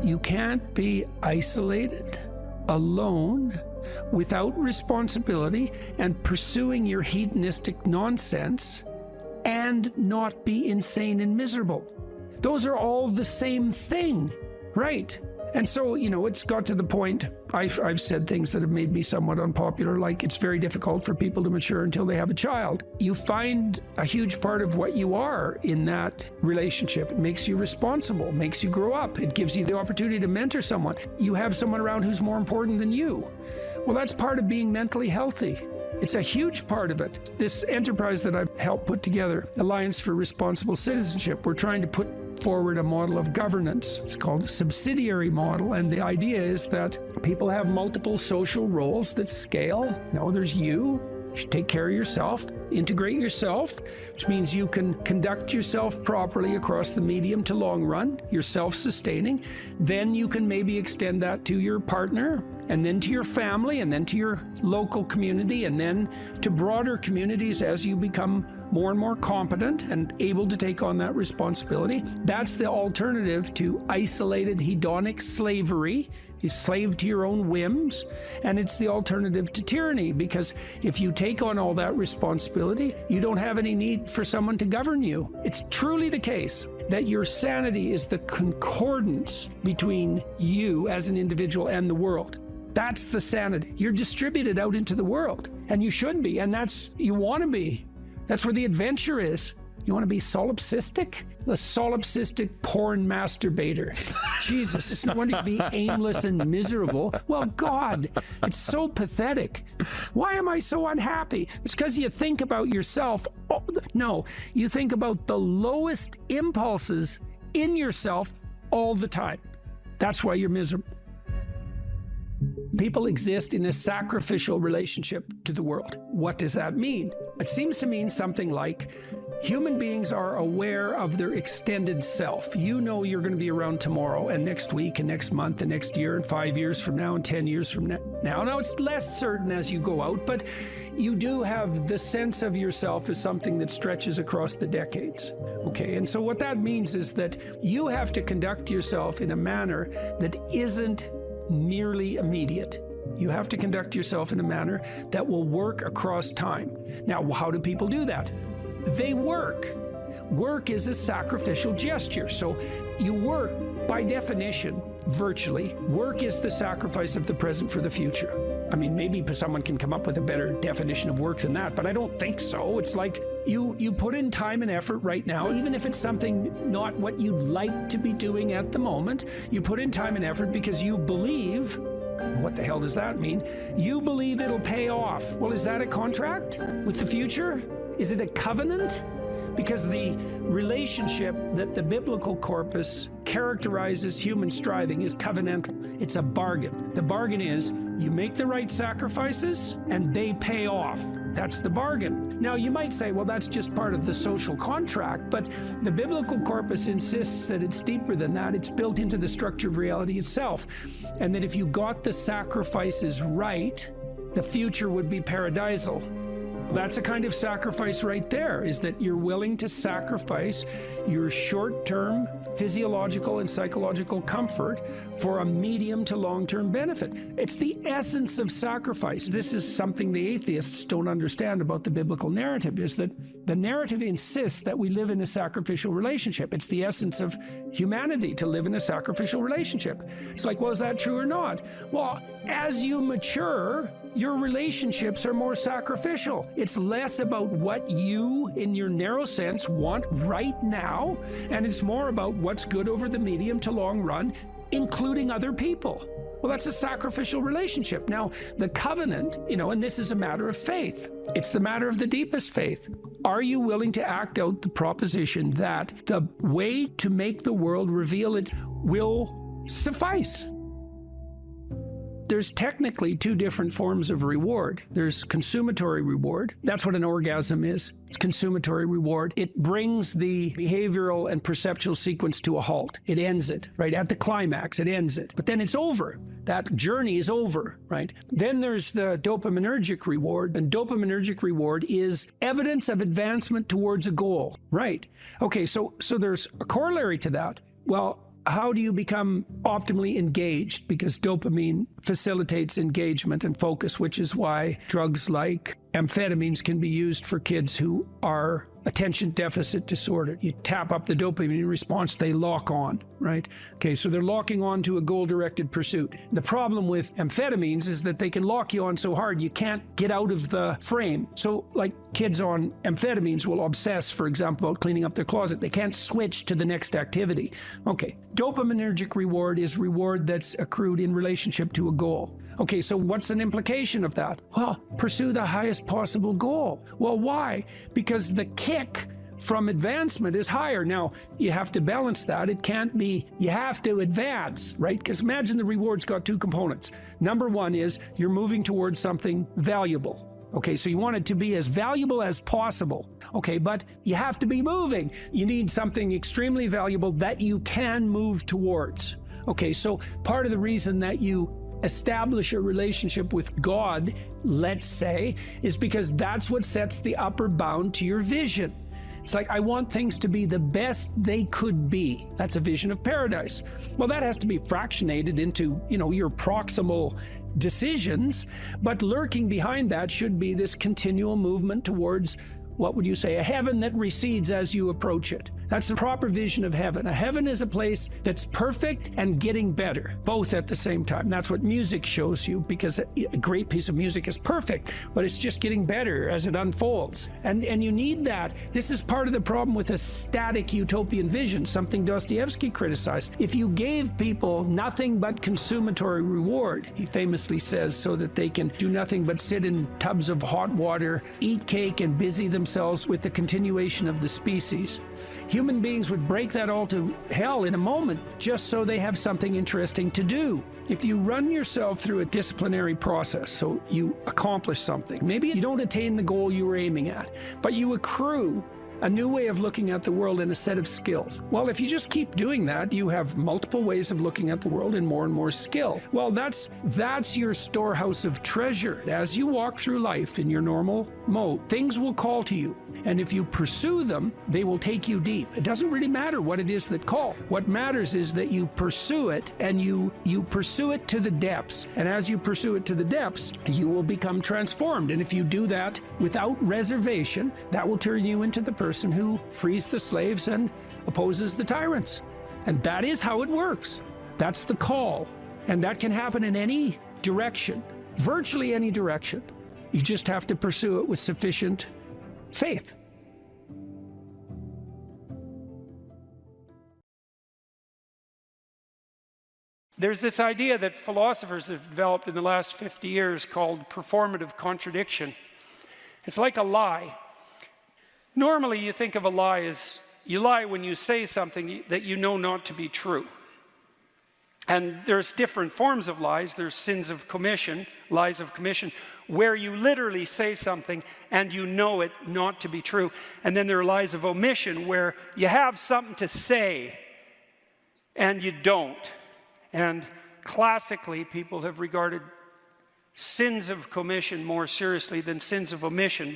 You can't be isolated, alone, without responsibility, and pursuing your hedonistic nonsense and not be insane and miserable. Those are all the same thing, right? And so, you know, it's got to the point, I've said things that have made me somewhat unpopular, like it's very difficult for people to mature until they have a child. You find a huge part of what you are in that relationship. It makes you responsible, makes you grow up. It gives you the opportunity to mentor someone. You have someone around who's more important than you. Well, that's part of being mentally healthy. It's a huge part of it. This enterprise that I've helped put together, Alliance for Responsible Citizenship, we're trying to put forward a model of governance. It's called a subsidiary model, and the idea is that people have multiple social roles that scale. No, there's you. You should take care of yourself, integrate yourself, which means you can conduct yourself properly across the medium to long run. You're self-sustaining. Then you can maybe extend that to your partner, and then to your family, and then to your local community, and then to broader communities as you become more and more competent and able to take on that responsibility. That's the alternative to isolated hedonic slavery. You're slave to your own whims, and it's the alternative to tyranny, because if you take on all that responsibility, you don't have any need for someone to govern you. It's truly the case that your sanity is the concordance between you as an individual and the world. That's the sanity. You're distributed out into the world, and you should be, and that's, you want to be. That's where the adventure is. You want to be solipsistic? The solipsistic porn masturbator. Jesus, it's no wonder you be aimless and miserable. Well, God, it's so pathetic. Why am I so unhappy? It's because you think about yourself. Oh, no, you think about the lowest impulses in yourself all the time. That's why you're miserable. People exist in a sacrificial relationship to the world. What does that mean? It seems to mean something like Human beings are aware of their extended self. You know you're going to be around tomorrow and next week and next month and next year and 5 years from now and 10 years from now. Now it's less certain as you go out, but you do have the sense of yourself as something that stretches across the decades. Okay, and so what that means is that you have to conduct yourself in a manner that isn't merely immediate. You have to conduct yourself in a manner that will work across time. Now, how do people do that? They work. Work is a sacrificial gesture. So you work, by definition, virtually. Work is the sacrifice of the present for the future. I mean, maybe someone can come up with a better definition of work than that, but I don't think so. It's like you put in time and effort right now, even if it's something not what you'd like to be doing at the moment. You put in time and effort because you believe. What the hell does that mean? You believe it'll pay off. Well, is that a contract with the future? Is it a covenant? Because the relationship that the biblical corpus characterizes human striving is covenantal. It's a bargain. The bargain is you make the right sacrifices and they pay off. That's the bargain. Now, you might say, well, that's just part of the social contract, but the biblical corpus insists that it's deeper than that. It's built into the structure of reality itself. And that if you got the sacrifices right, the future would be paradisal. That's a kind of sacrifice right there, is that you're willing to sacrifice your short-term physiological and psychological comfort for a medium to long-term benefit. It's the essence of sacrifice. This is something the atheists don't understand about the biblical narrative, is that the narrative insists that we live in a sacrificial relationship. It's the essence of humanity to live in a sacrificial relationship. It's like, well, is that true or not? Well, as you mature, your relationships are more sacrificial. It's less about what you, in your narrow sense, want right now, and it's more about what's good over the medium to long run, including other people. Well, that's a sacrificial relationship. Now, the covenant, and this is a matter of faith. It's the matter of the deepest faith. Are you willing to act out the proposition that the way to make the world reveal its will suffice? There's technically two different forms of reward. There's consummatory reward. That's what an orgasm is. It's consummatory reward. It brings the behavioral and perceptual sequence to a halt. It ends it, right? At the climax, it ends it. But then it's over. That journey is over, right? Then there's the dopaminergic reward, and dopaminergic reward is evidence of advancement towards a goal, right? Okay, so there's a corollary to that. Well, how do you become optimally engaged? Because dopamine facilitates engagement and focus, which is why drugs like amphetamines can be used for kids who are attention deficit disorder. You tap up the dopamine response, they lock on, right? Okay, so they're locking on to a goal-directed pursuit. The problem with amphetamines is that they can lock you on so hard you can't get out of the frame. So like kids on amphetamines will obsess, for example, about cleaning up their closet. They can't switch to the next activity. Okay, dopaminergic reward is reward that's accrued in relationship to a goal. Okay, so what's an implication of that? Well, pursue the highest possible goal. Well, why? Because the kick from advancement is higher. Now, you have to balance that. It can't be, you have to advance, right? Because imagine the reward's got two components. Number one is you're moving towards something valuable. Okay, so you want it to be as valuable as possible. Okay, but you have to be moving. You need something extremely valuable that you can move towards. Okay, so part of the reason that you establish a relationship with God, let's say, is because that's what sets the upper bound to your vision. It's like, I want things to be the best they could be. That's a vision of paradise. Well, that has to be fractionated into, your proximal decisions, but lurking behind that should be this continual movement towards, what would you say, a heaven that recedes as you approach it. That's the proper vision of heaven. A heaven is a place that's perfect and getting better, both at the same time. That's what music shows you, because a great piece of music is perfect, but it's just getting better as it unfolds. And you need that. This is part of the problem with a static utopian vision, something Dostoevsky criticized. If you gave people nothing but consummatory reward, he famously says, so that they can do nothing but sit in tubs of hot water, eat cake, and busy themselves with the continuation of the species, human beings would break that all to hell in a moment just so they have something interesting to do. If you run yourself through a disciplinary process, so you accomplish something, maybe you don't attain the goal you were aiming at, but you accrue a new way of looking at the world and a set of skills. Well, if you just keep doing that, you have multiple ways of looking at the world and more skill. Well, that's your storehouse of treasure. As you walk through life in your normal mode, things will call to you. And if you pursue them, they will take you deep. It doesn't really matter what it is that call. What matters is that you pursue it, and you pursue it to the depths. And as you pursue it to the depths, you will become transformed. And if you do that without reservation, that will turn you into the person who frees the slaves and opposes the tyrants. And that is how it works. That's the call. And that can happen in any direction, virtually any direction. You just have to pursue it with sufficient faith. There's this idea that philosophers have developed in the last 50 years called performative contradiction. It's like a lie. Normally you think of a lie as you lie when you say something that you know not to be true. And there's different forms of lies. There's sins of commission, lies of commission, where you literally say something and you know it not to be true. And then there are lies of omission, where you have something to say and you don't. And classically, people have regarded sins of commission more seriously than sins of omission.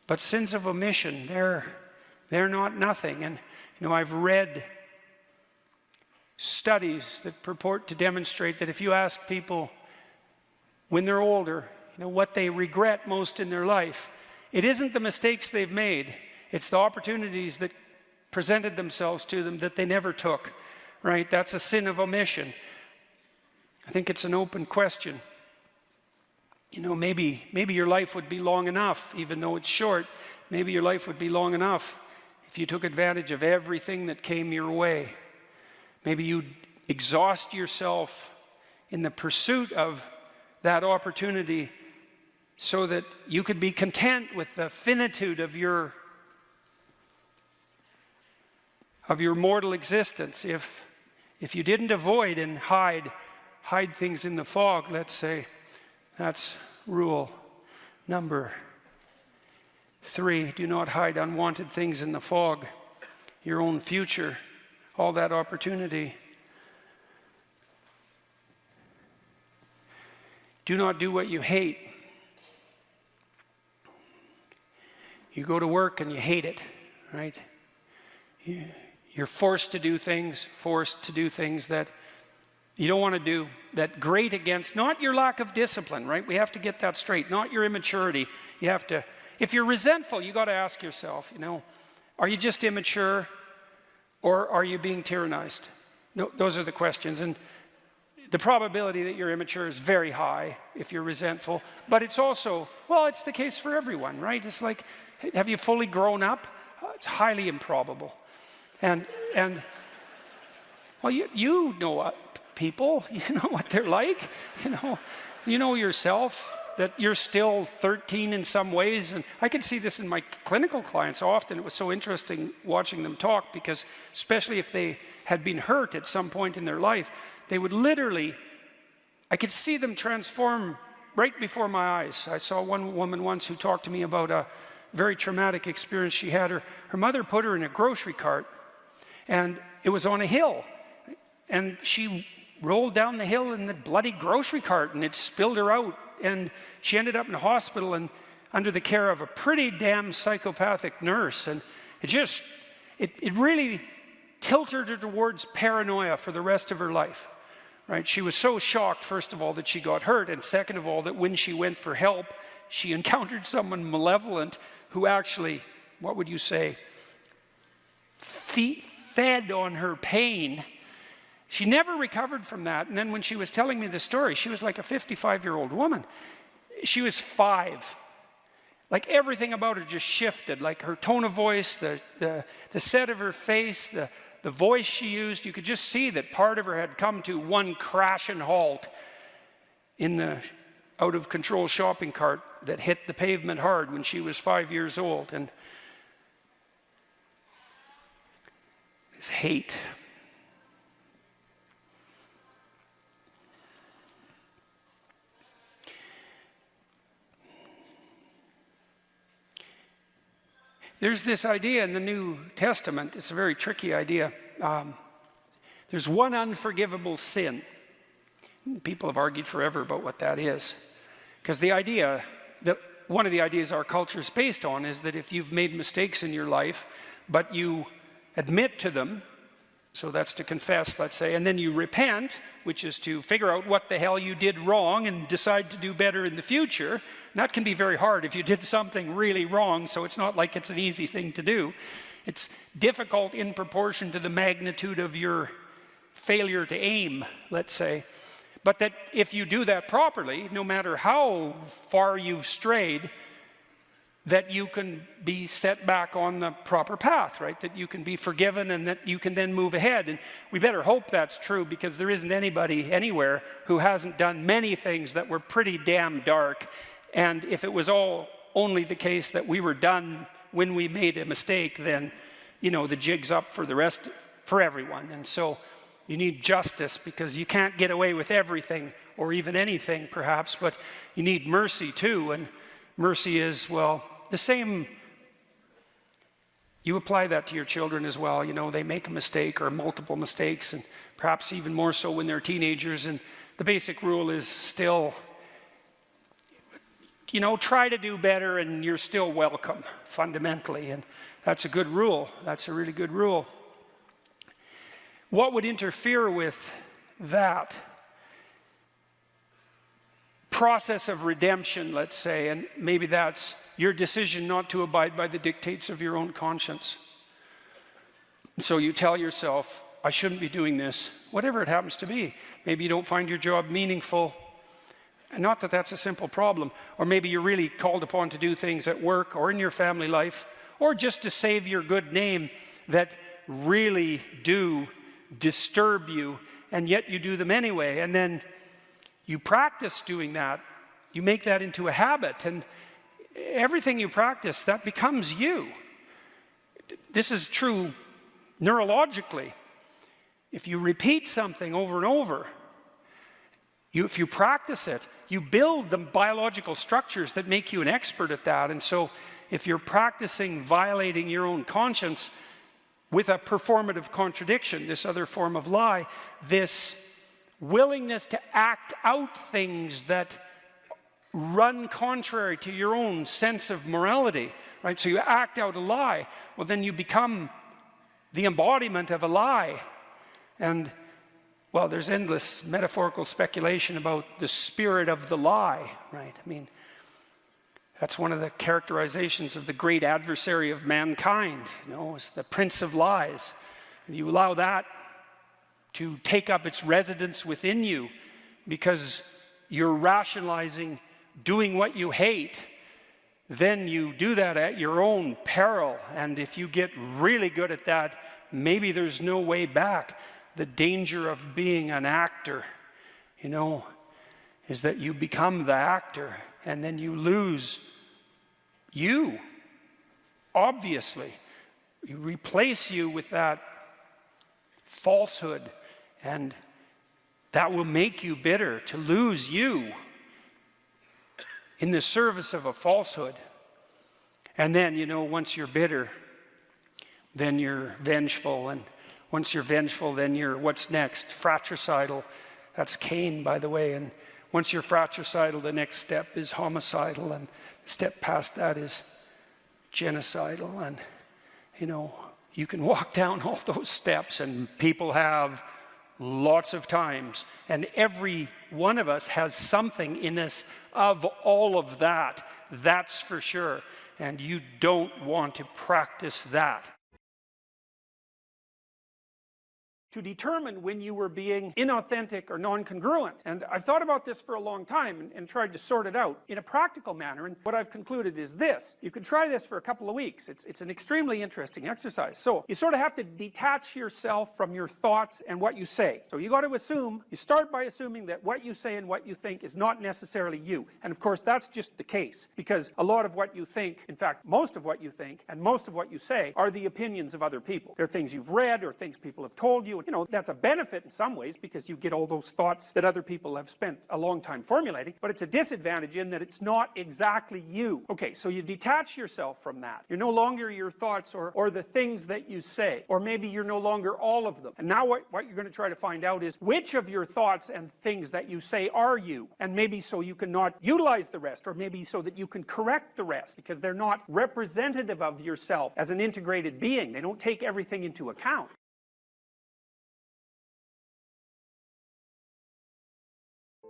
But sins of omission, they're not nothing. And I've read studies that purport to demonstrate that if you ask people when they're older, what they regret most in their life, it isn't the mistakes they've made, it's the opportunities that presented themselves to them that they never took, right? That's a sin of omission. I think it's an open question. Maybe your life would be long enough, even though it's short, maybe your life would be long enough if you took advantage of everything that came your way. Maybe you'd exhaust yourself in the pursuit of that opportunity so that you could be content with the finitude of your mortal existence. If you didn't avoid and hide things in the fog, let's say, that's rule number 3. Do not hide unwanted things in the fog. Your own future, all that opportunity. Do not do what you hate. You go to work and you hate it, right? You're forced to do things that you don't want to do, that grate against, not your lack of discipline, right? We have to get that straight, not your immaturity. You have to, if you're resentful, you got to ask yourself, are you just immature or are you being tyrannized? No, those are the questions. And the probability that you're immature is very high if you're resentful, but it's also, it's the case for everyone, right? It's like, have you fully grown up? It's highly improbable. And well, you know people, you know what they're like, you know yourself, that you're still 13 in some ways. And I can see this in my clinical clients often. It was so interesting watching them talk, because especially if they had been hurt at some point in their life, they would literally, I could see them transform right before my eyes. I saw one woman once who talked to me about a very traumatic experience she had. Her mother put her in a grocery cart, and it was on a hill. And she rolled down the hill in the bloody grocery cart, and it spilled her out. And she ended up in a hospital and under the care of a pretty damn psychopathic nurse. And it really tilted her towards paranoia for the rest of her life, right? She was so shocked, first of all, that she got hurt, and second of all, that when she went for help, she encountered someone malevolent who actually, what would you say, fed on her pain. She never recovered from that. And then when she was telling me the story, she was like a 55-year-old woman. She was 5. Like everything about her just shifted, like her tone of voice, the set of her face, the voice she used. You could just see that part of her had come to one crash and halt in the out-of-control shopping cart that hit the pavement hard when she was 5 years old. And this hate. There's this idea in the New Testament, it's a very tricky idea. There's one unforgivable sin. People have argued forever about what that is. Because the idea that one of the ideas our culture is based on is that if you've made mistakes in your life, but you admit to them, so that's to confess, let's say, and then you repent, which is to figure out what the hell you did wrong and decide to do better in the future. And that can be very hard if you did something really wrong, so it's not like it's an easy thing to do. It's difficult in proportion to the magnitude of your failure to aim, let's say. But that if you do that properly, no matter how far you've strayed, that you can be set back on the proper path, right? That you can be forgiven and that you can then move ahead. And we better hope that's true, because there isn't anybody anywhere who hasn't done many things that were pretty damn dark. And if it was all only the case that we were done when we made a mistake, then, you know, the jig's up for the rest, for everyone. And so you need justice, because you can't get away with everything or even anything perhaps, but you need mercy too. And mercy is, well, the same. You apply that to your children as well. You know, they make a mistake or multiple mistakes, and perhaps even more so when they're teenagers. And the basic rule is still, you know, try to do better and you're still welcome, fundamentally. And that's a good rule. That's a really good rule. What would interfere with that process of redemption, let's say, and maybe that's your decision not to abide by the dictates of your own conscience. So you tell yourself, I shouldn't be doing this, whatever it happens to be. Maybe you don't find your job meaningful, and not that that's a simple problem. Or maybe you're really called upon to do things at work or in your family life, or just to save your good name, that really do disturb you, and yet you do them anyway. And then you practice doing that. You make that into a habit, and everything you practice, that becomes you. This is true neurologically. If you repeat something over and over, if you practice it, you build the biological structures that make you an expert at that. And so if you're practicing violating your own conscience with a performative contradiction, this other form of lie, this willingness to act out things that run contrary to your own sense of morality, right? So you act out a lie. Well, then you become the embodiment of a lie. And, well, there's endless metaphorical speculation about the spirit of the lie, right? I mean, that's one of the characterizations of the great adversary of mankind, you know, it's the prince of lies. And you allow that to take up its residence within you because you're rationalizing doing what you hate, then you do that at your own peril. And if you get really good at that, maybe there's no way back. The danger of being an actor, you know, is that you become the actor and then you lose you, obviously. You replace you with that falsehood, and that will make you bitter, to lose you in the service of a falsehood. And then, you know, once you're bitter, then you're vengeful, and once you're vengeful, then you're, what's next? Fratricidal. That's Cain, by the way. And once you're fratricidal, the next step is homicidal, and the step past that is genocidal. And, you know, you can walk down all those steps, and people have lots of times. And every one of us has something in us of all of that. That's for sure. And you don't want to practice that. To determine when you were being inauthentic or non-congruent. And I've thought about this for a long time and tried to sort it out in a practical manner. And what I've concluded is this. You could try this for a couple of weeks. It's an extremely interesting exercise. So you sort of have to detach yourself from your thoughts and what you say. So you got to assume, you start by assuming that what you say and what you think is not necessarily you. And of course that's just the case, because a lot of what you think, in fact most of what you think and most of what you say, are the opinions of other people. They're things you've read or things people have told you, you. You know, that's a benefit in some ways because you get all those thoughts that other people have spent a long time formulating, but it's a disadvantage in that it's not exactly you. Okay, so you detach yourself from that. You're no longer your thoughts or the things that you say, or maybe you're no longer all of them. And now what you're going to try to find out is which of your thoughts and things that you say are you, and maybe so you can not utilize the rest, or maybe so that you can correct the rest, because they're not representative of yourself as an integrated being. They don't take everything into account.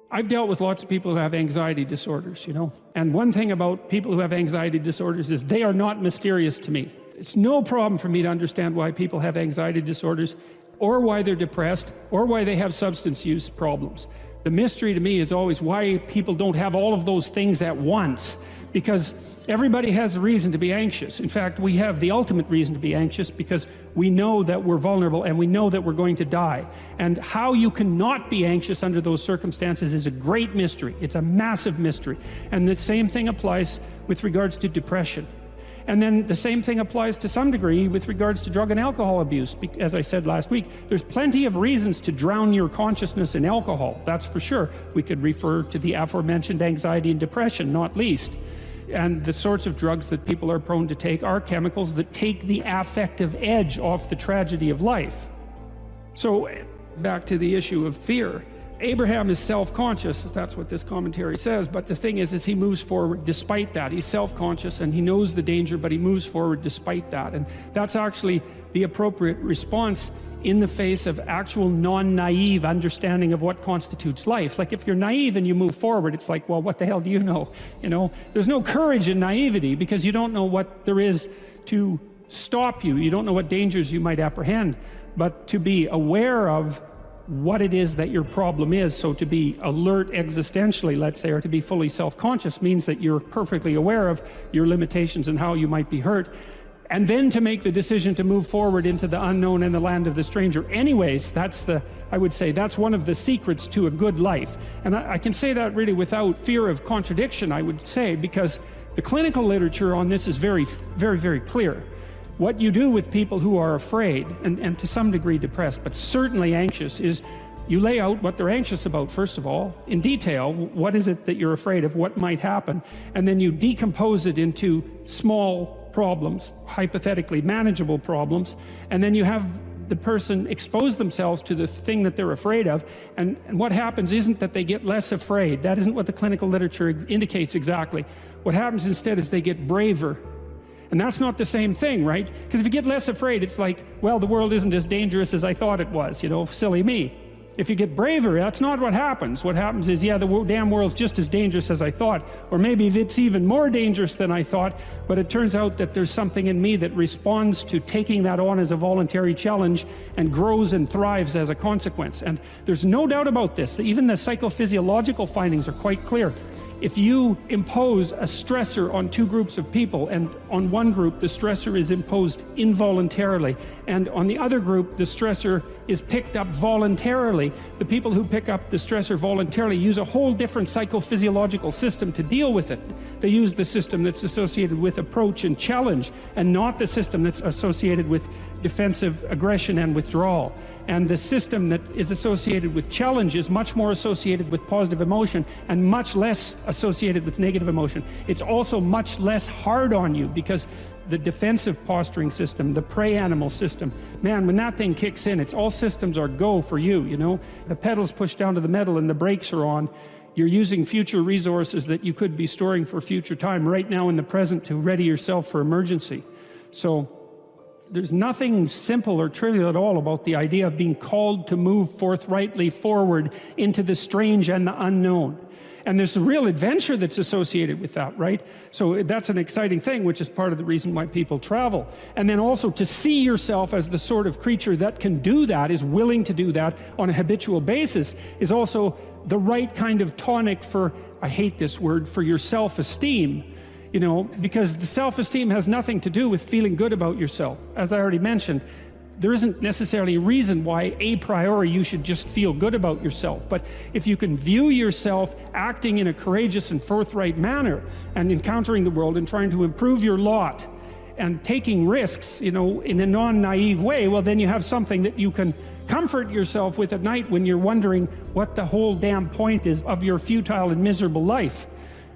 I've dealt with lots of people who have anxiety disorders, you know, and one thing about people who have anxiety disorders is they are not mysterious to me. It's no problem for me to understand why people have anxiety disorders, or why they're depressed, or why they have substance use problems. The mystery to me is always why people don't have all of those things at once, because everybody has a reason to be anxious. In fact, we have the ultimate reason to be anxious because we know that we're vulnerable and we know that we're going to die. And how you can not be anxious under those circumstances is a great mystery. It's a massive mystery. And the same thing applies with regards to depression. And then the same thing applies to some degree with regards to drug and alcohol abuse. As I said last week, there's plenty of reasons to drown your consciousness in alcohol, that's for sure. We could refer to the aforementioned anxiety and depression, not least. And the sorts of drugs that people are prone to take are chemicals that take the affective edge off the tragedy of life. So back to the issue of fear. Abraham is self-conscious, that's what this commentary says, but the thing is he moves forward despite that. He's self-conscious and he knows the danger, but he moves forward despite that. And that's actually the appropriate response in the face of actual non-naive understanding of what constitutes life. Like if you're naive and you move forward, it's like, well, what the hell do you know? You know, there's no courage in naivety because you don't know what there is to stop you. You don't know what dangers you might apprehend, but to be aware of what it is that your problem is. So to be alert existentially, let's say, or to be fully self-conscious means that you're perfectly aware of your limitations and how you might be hurt. And then to make the decision to move forward into the unknown and the land of the stranger. Anyways, I would say that's one of the secrets to a good life. And I can say that really without fear of contradiction, I would say, because the clinical literature on this is very, very, very clear. What you do with people who are afraid, and to some degree depressed, but certainly anxious, is you lay out what they're anxious about, first of all, in detail. What is it that you're afraid of? What might happen? And then you decompose it into small problems, hypothetically manageable problems, and then you have the person expose themselves to the thing that they're afraid of, and what happens isn't that they get less afraid. That isn't what the clinical literature indicates exactly. What happens instead is they get braver. And that's not the same thing, right? Because if you get less afraid, it's like, well, the world isn't as dangerous as I thought it was, you know, silly me. If you get braver, that's not what happens. What happens is, yeah, the damn world's just as dangerous as I thought, or maybe it's even more dangerous than I thought, but it turns out that there's something in me that responds to taking that on as a voluntary challenge and grows and thrives as a consequence. And there's no doubt about this. Even the psychophysiological findings are quite clear. If you impose a stressor on two groups of people, and on one group the stressor is imposed involuntarily, and on the other group the stressor is picked up voluntarily, the people who pick up the stressor voluntarily use a whole different psychophysiological system to deal with it. They use the system that's associated with approach and challenge, and not the system that's associated with defensive aggression and withdrawal. And the system that is associated with challenge is much more associated with positive emotion and much less associated with negative emotion. It's also much less hard on you because the defensive posturing system, the prey animal system, man, when that thing kicks in, it's all systems are go for you, you know. The pedal's pushed down to the metal and the brakes are on. You're using future resources that you could be storing for future time right now in the present to ready yourself for emergency. So there's nothing simple or trivial at all about the idea of being called to move forthrightly forward into the strange and the unknown. And there's a real adventure that's associated with that, right? So that's an exciting thing, which is part of the reason why people travel. And then also to see yourself as the sort of creature that can do that, is willing to do that on a habitual basis, is also the right kind of tonic for, I hate this word, for your self-esteem. You know, because the self-esteem has nothing to do with feeling good about yourself. As I already mentioned, there isn't necessarily a reason why a priori you should just feel good about yourself. But if you can view yourself acting in a courageous and forthright manner and encountering the world and trying to improve your lot, and taking risks, you know, in a non-naive way, well, then you have something that you can comfort yourself with at night when you're wondering what the whole damn point is of your futile and miserable life.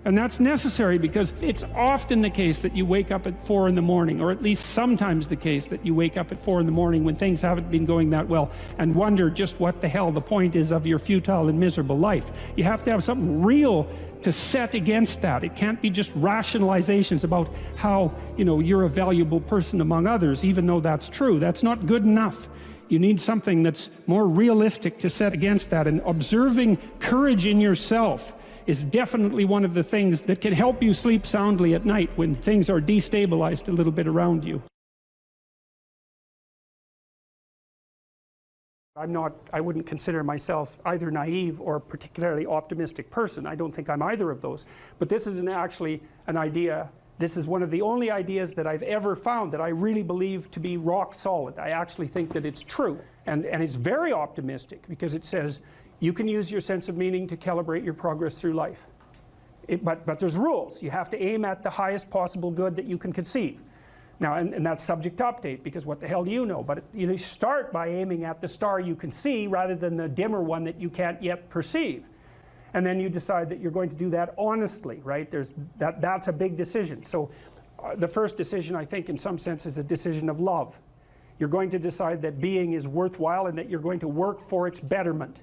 And that's necessary, because it's often the case that you wake up at 4 in the morning, or at least sometimes the case that you wake up at 4 in the morning when things haven't been going that well, and wonder just what the hell the point is of your futile and miserable life. You have to have something real to set against that. It can't be just rationalizations about how, you know, you're a valuable person among others, even though that's true. That's not good enough. You need something that's more realistic to set against that. And observing courage in yourself is definitely one of the things that can help you sleep soundly at night when things are destabilized a little bit around you. I wouldn't consider myself either naive or a particularly optimistic person. I don't think I'm either of those. But this is actually an idea, this is one of the only ideas that I've ever found that I really believe to be rock solid. I actually think that it's true. And it's very optimistic, because it says, you can use your sense of meaning to calibrate your progress through life. But there's rules. You have to aim at the highest possible good that you can conceive. Now, and that's subject to update, because what the hell do you know? But you start by aiming at the star you can see rather than the dimmer one that you can't yet perceive. And then you decide that you're going to do that honestly, right? That's a big decision. So the first decision, I think, in some sense, is a decision of love. You're going to decide that being is worthwhile and that you're going to work for its betterment.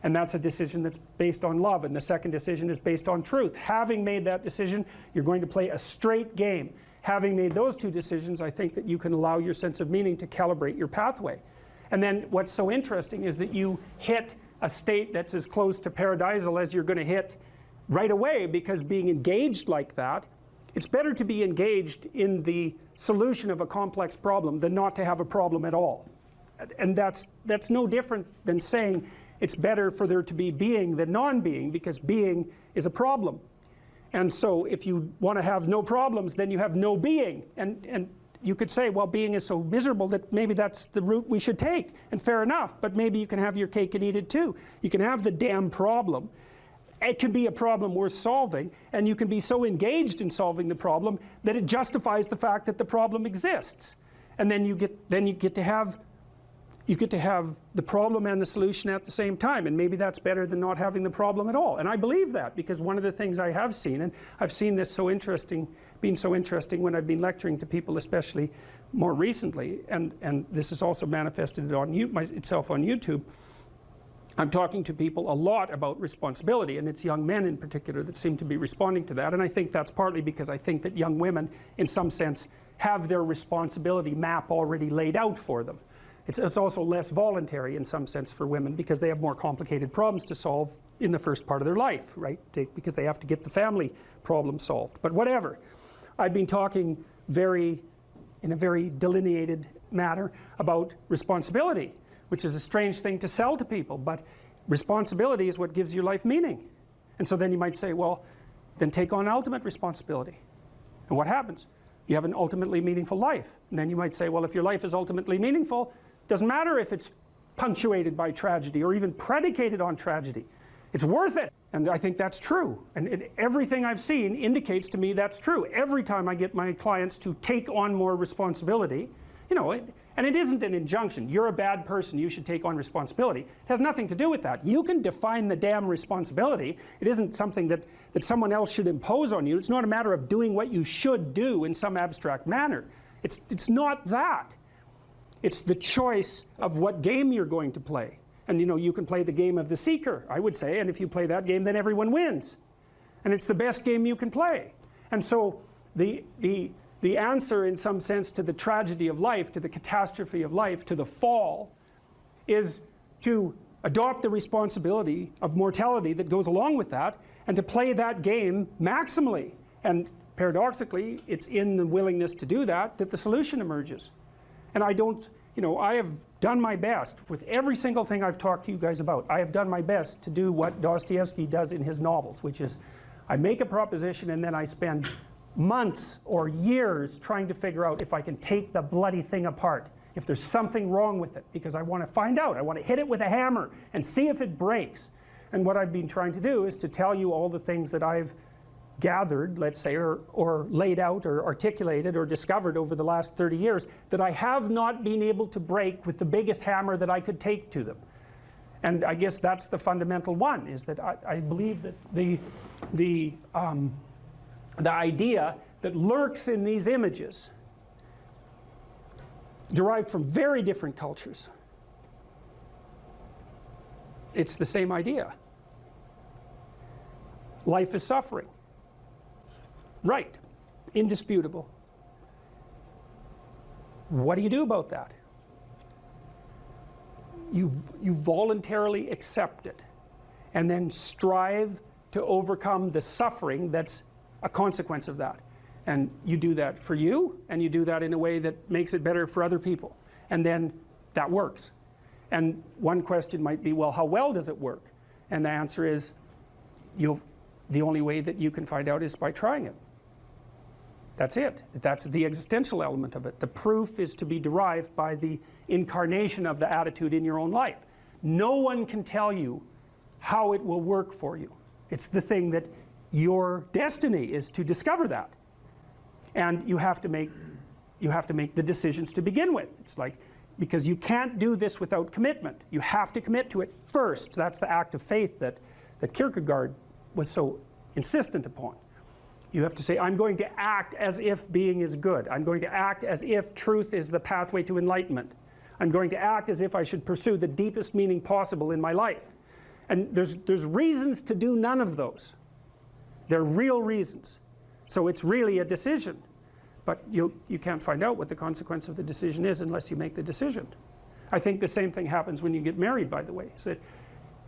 And that's a decision that's based on love. And the second decision is based on truth. Having made that decision, you're going to play a straight game. Having made those two decisions, I think that you can allow your sense of meaning to calibrate your pathway. And then what's so interesting is that you hit a state that's as close to paradisal as you're going to hit right away, because being engaged like that, it's better to be engaged in the solution of a complex problem than not to have a problem at all. And that's no different than saying it's better for there to be being than non-being, because being is a problem. And so if you want to have no problems, then you have no being. And you could say, well, being is so miserable that maybe that's the route we should take. And fair enough, but maybe you can have your cake and eat it too. You can have the damn problem. It can be a problem worth solving, and you can be so engaged in solving the problem that it justifies the fact that the problem exists. And then you get to have the problem and the solution at the same time, and maybe that's better than not having the problem at all. And I believe that, because one of the things I have seen, and I've seen this being so interesting when I've been lecturing to people, especially more recently, and this is also manifested on itself on YouTube. I'm talking to people a lot about responsibility, and it's young men in particular that seem to be responding to that. And I think that's partly because I think that young women, in some sense, have their responsibility map already laid out for them. It's also less voluntary in some sense for women, because they have more complicated problems to solve in the first part of their life, right? Because they have to get the family problem solved. But whatever. I've been talking in a very delineated manner about responsibility, which is a strange thing to sell to people, but responsibility is what gives your life meaning. And so then you might say, well, then take on ultimate responsibility. And what happens? You have an ultimately meaningful life. And then you might say, well, if your life is ultimately meaningful, doesn't matter if it's punctuated by tragedy or even predicated on tragedy. It's worth it. And I think that's true. And everything I've seen indicates to me that's true. Every time I get my clients to take on more responsibility, you know, and it isn't an injunction. You're a bad person, you should take on responsibility. It has nothing to do with that. You can define the damn responsibility. It isn't something that someone else should impose on you. It's not a matter of doing what you should do in some abstract manner. It's not that. It's the choice of what game you're going to play. And you know, you can play the game of the seeker, I would say, and if you play that game, then everyone wins. And it's the best game you can play. And so the answer, in some sense, to the tragedy of life, to the catastrophe of life, to the fall, is to adopt the responsibility of mortality that goes along with that, and to play that game maximally. And paradoxically, it's in the willingness to do that that the solution emerges. And I have done my best with every single thing I've talked to you guys about. I have done my best to do what Dostoevsky does in his novels, which is I make a proposition and then I spend months or years trying to figure out if I can take the bloody thing apart, if there's something wrong with it, because I want to find out. I want to hit it with a hammer and see if it breaks. And what I've been trying to do is to tell you all the things that I've gathered, let's say, or laid out or articulated or discovered over the last 30 years that I have not been able to break with the biggest hammer that I could take to them. And I guess that's the fundamental one, is that I believe that the idea that lurks in these images, derived from very different cultures, it's the same idea. Life is suffering. Right. Indisputable. What do you do about that? You voluntarily accept it and then strive to overcome the suffering that's a consequence of that. And you do that for you, and you do that in a way that makes it better for other people. And then that works. And one question might be, well, how well does it work? And the answer is, the only way that you can find out is by trying it. That's it. That's the existential element of it. The proof is to be derived by the incarnation of the attitude in your own life. No one can tell you how it will work for you. It's the thing that your destiny is to discover that. And you have to make the decisions to begin with. It's like, because you can't do this without commitment. You have to commit to it first. That's the act of faith that Kierkegaard was so insistent upon. You have to say, I'm going to act as if being is good. I'm going to act as if truth is the pathway to enlightenment. I'm going to act as if I should pursue the deepest meaning possible in my life. And there's reasons to do none of those. They're real reasons. So it's really a decision. But you can't find out what the consequence of the decision is unless you make the decision. I think the same thing happens when you get married, by the way. So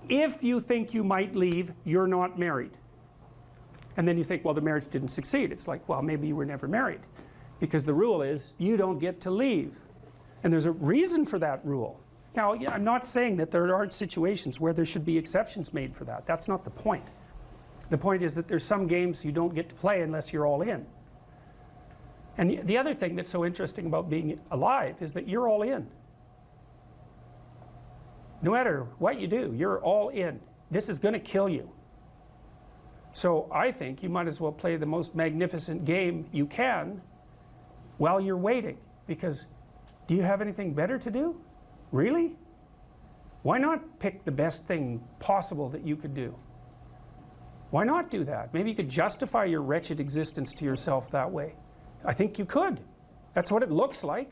if you think you might leave, you're not married. And then you think, well, the marriage didn't succeed. It's like, well, maybe you were never married. Because the rule is, you don't get to leave. And there's a reason for that rule. Now, I'm not saying that there aren't situations where there should be exceptions made for that. That's not the point. The point is that there's some games you don't get to play unless you're all in. And the other thing that's so interesting about being alive is that you're all in. No matter what you do, you're all in. This is going to kill you. So I think you might as well play the most magnificent game you can while you're waiting. Because do you have anything better to do? Really? Why not pick the best thing possible that you could do? Why not do that? Maybe you could justify your wretched existence to yourself that way. I think you could. That's what it looks like.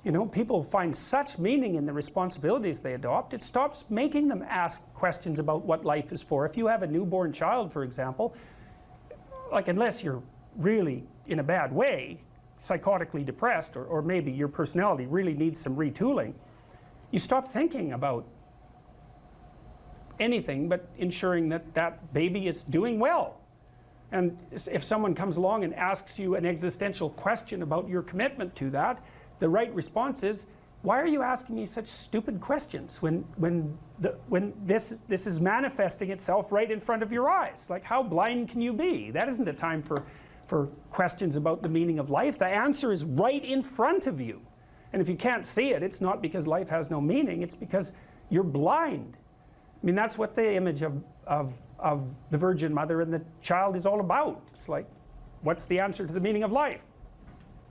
You know, people find such meaning in the responsibilities they adopt, it stops making them ask questions about what life is for. If you have a newborn child, for example, like, unless you're really in a bad way, psychotically depressed, or maybe your personality really needs some retooling, you stop thinking about anything but ensuring that that baby is doing well. And if someone comes along and asks you an existential question about your commitment to that, the right response is, why are you asking me such stupid questions when this is manifesting itself right in front of your eyes? Like, how blind can you be? That isn't a time for questions about the meaning of life. The answer is right in front of you. And if you can't see it, it's not because life has no meaning, it's because you're blind. I mean, that's what the image of the Virgin Mother and the child is all about. It's like, what's the answer to the meaning of life?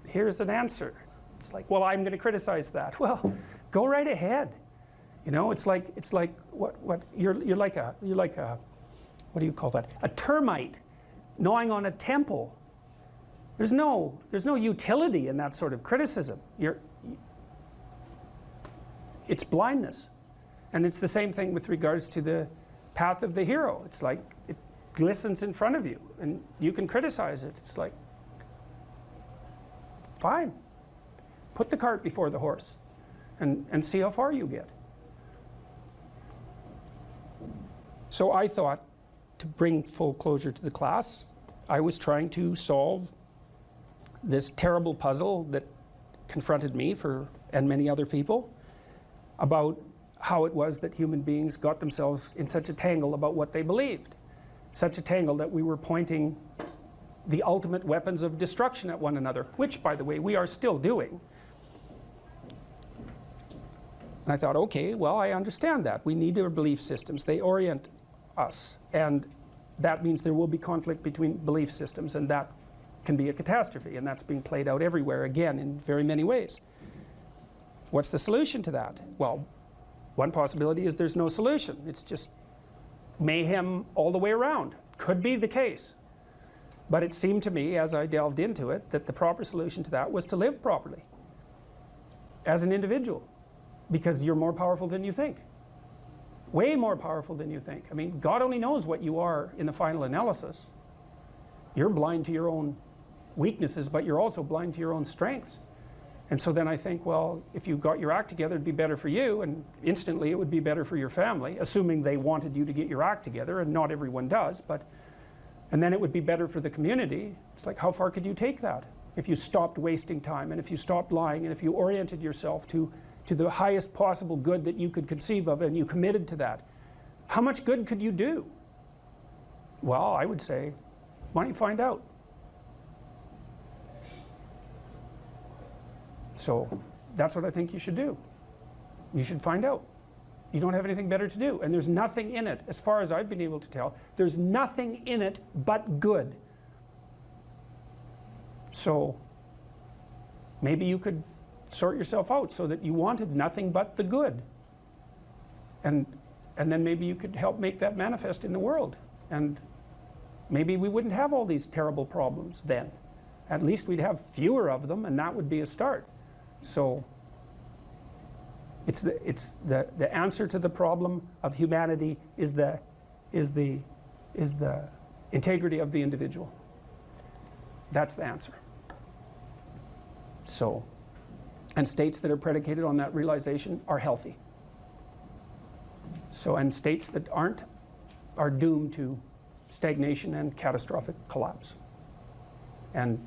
Here's an answer. It's like, well, I'm going to criticize that. Well, go right ahead. You know, it's like what you're like a what do you call that? A termite gnawing on a temple. There's no utility in that sort of criticism. It's blindness. And it's the same thing with regards to the path of the hero. It's like, it glistens in front of you and you can criticize it. It's like, fine. Put the cart before the horse and see how far you get. So I thought, to bring full closure to the class, I was trying to solve this terrible puzzle that confronted me and many other people about how it was that human beings got themselves in such a tangle about what they believed. Such a tangle that we were pointing the ultimate weapons of destruction at one another, which, by the way, we are still doing. And I thought, okay, well, I understand that. We need our belief systems. They orient us. And that means there will be conflict between belief systems, and that can be a catastrophe, and that's being played out everywhere again in very many ways. What's the solution to that? Well, one possibility is there's no solution. It's just mayhem all the way around. Could be the case. But it seemed to me, as I delved into it, that the proper solution to that was to live properly as an individual, because you're more powerful than you think. Way more powerful than you think. I mean, God only knows what you are in the final analysis. You're blind to your own weaknesses, but you're also blind to your own strengths. And so then I think, well, if you got your act together, it'd be better for you, and instantly it would be better for your family, assuming they wanted you to get your act together, and not everyone does, and then it would be better for the community. It's like, how far could you take that? If you stopped wasting time, and if you stopped lying, and if you oriented yourself to the highest possible good that you could conceive of, and you committed to that, how much good could you do? Well, I would say, why don't you find out? So that's what I think you should do. You should find out. You don't have anything better to do, and there's nothing in it, as far as I've been able to tell, there's nothing in it but good. So maybe you could sort yourself out so that you wanted nothing but the good, and then maybe you could help make that manifest in the world, and maybe we wouldn't have all these terrible problems then. At least we'd have fewer of them, and that would be a start. So it's the answer to the problem of humanity is the integrity of the individual. That's the answer. So, and states that are predicated on that realization are healthy. So, and states that aren't are doomed to stagnation and catastrophic collapse. And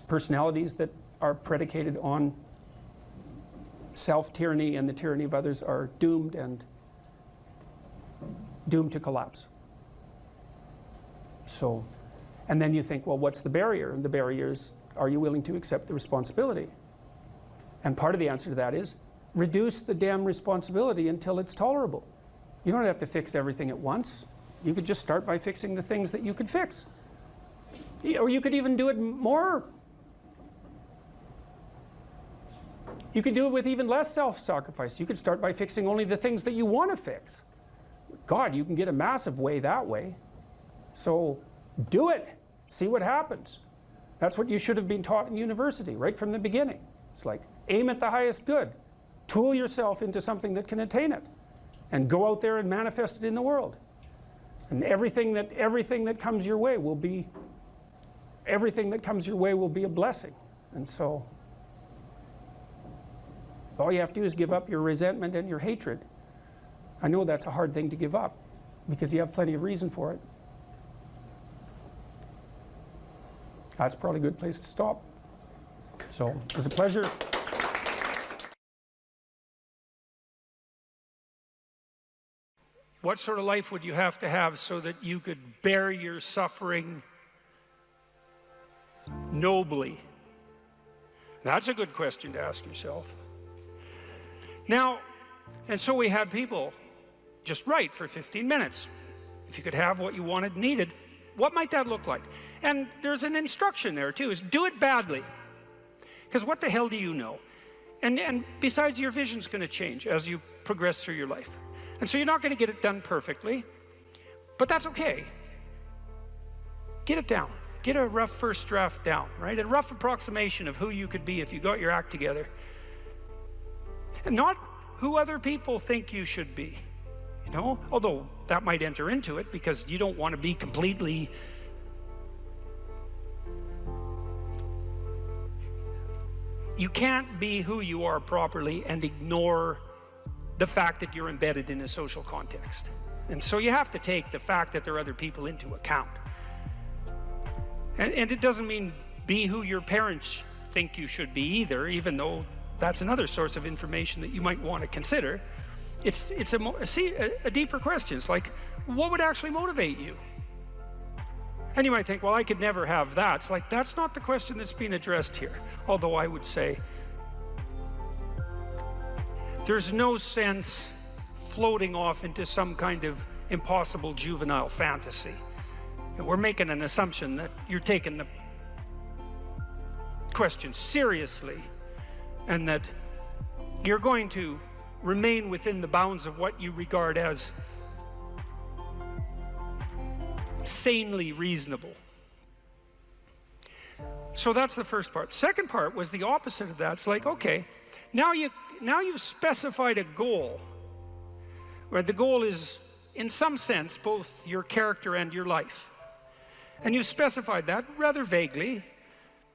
personalities that are predicated on self-tyranny and the tyranny of others are doomed to collapse. So, and then you think, well, what's the barrier? And the barrier is, are you willing to accept the responsibility? And part of the answer to that is, reduce the damn responsibility until it's tolerable. You don't have to fix everything at once. You could just start by fixing the things that you could fix. Or you could even do it more. You could do it with even less self-sacrifice. You could start by fixing only the things that you want to fix. God, you can get a massive way that way. So do it. See what happens. That's what you should have been taught in university right from the beginning. It's like, aim at the highest good. Tool yourself into something that can attain it. And go out there and manifest it in the world. And everything that comes your way will be a blessing. And so all you have to do is give up your resentment and your hatred. I know that's a hard thing to give up because you have plenty of reason for it. That's probably a good place to stop. So it was a pleasure. What sort of life would you have to have so that you could bear your suffering nobly? That's a good question to ask yourself. Now, and so we had people just write for 15 minutes. If you could have what you wanted, needed, what might that look like? And there's an instruction there too, is do it badly. Because what the hell do you know? And besides, your vision's going to change as you progress through your life. And so you're not going to get it done perfectly, but that's okay. Get it down. Get a rough first draft down, right? A rough approximation of who you could be if you got your act together. And not who other people think you should be, you know? Although that might enter into it because you don't want to be completely... You can't be who you are properly and ignore the fact that you're embedded in a social context. And so you have to take the fact that there are other people into account. And it doesn't mean be who your parents think you should be either, even though that's another source of information that you might want to consider. It's a deeper question. It's like, what would actually motivate you? And you might think, well, I could never have that. It's like, that's not the question that's being addressed here. Although I would say, there's no sense floating off into some kind of impossible juvenile fantasy. we're making an assumption that you're taking the question seriously and that you're going to remain within the bounds of what you regard as sanely reasonable. So that's the first part. Second part was the opposite of that. It's like, okay, now you've specified a goal, where the goal is, in some sense, both your character and your life. And you've specified that rather vaguely.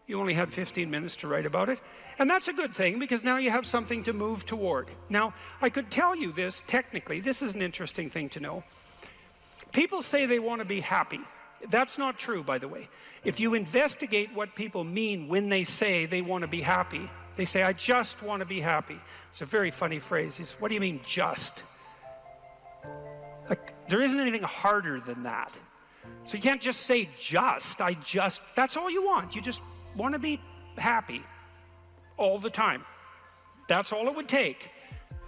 You only had 15 minutes to write about it. And that's a good thing, because now you have something to move toward. Now, I could tell you this technically. This is an interesting thing to know. People say they want to be happy. That's not true, by the way. If you investigate what people mean when they say they want to be happy, they say, I just want to be happy. It's a very funny phrase. It's, what do you mean, just? Like, there isn't anything harder than that. So you can't just say just, that's all you want. You just want to be happy all the time. That's all it would take.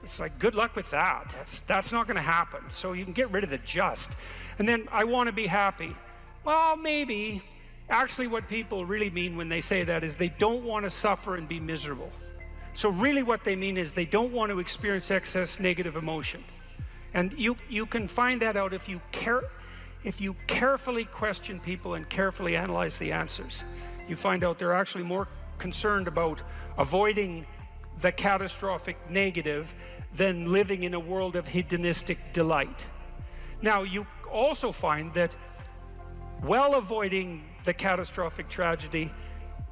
It's like, good luck with that. That's not going to happen. So you can get rid of the just. And then, I want to be happy. Well, maybe. Actually, what people really mean when they say that is they don't want to suffer and be miserable. So really what they mean is they don't want to experience excess negative emotion. And you can find that out if you carefully question people and carefully analyze the answers. You find out they're actually more concerned about avoiding the catastrophic negative than living in a world of hedonistic delight. Now, you also find that while avoiding the catastrophic tragedy,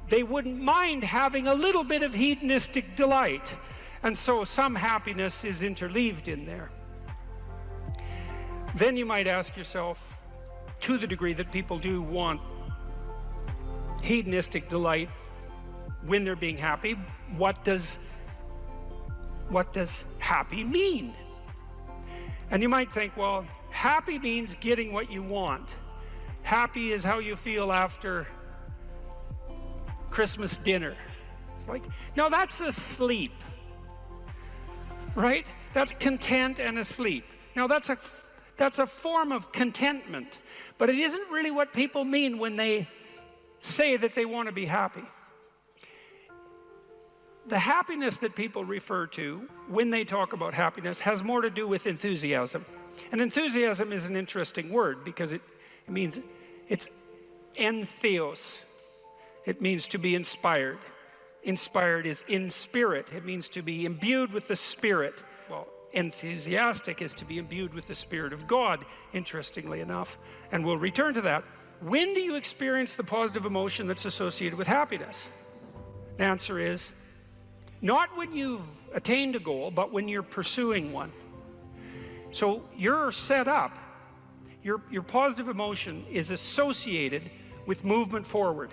they wouldn't mind having a little bit of hedonistic delight. And so some happiness is interleaved in there. Then you might ask yourself, to the degree that people do want hedonistic delight when they're being happy, what does happy mean? And you might think, well, happy means getting what you want. Happy is how you feel after Christmas dinner. It's like, no, that's asleep, right? That's content and asleep. Now, that's a form of contentment, but it isn't really what people mean when they say that they want to be happy. The happiness that people refer to when they talk about happiness has more to do with enthusiasm. And enthusiasm is an interesting word because it means, it's entheos. It means to be inspired. Inspired is in spirit. It means to be imbued with the Spirit. Well, enthusiastic is to be imbued with the Spirit of God, interestingly enough. And we'll return to that. When do you experience the positive emotion that's associated with happiness? The answer is, not when you've attained a goal, but when you're pursuing one. So you're set up. Your positive emotion is associated with movement forward.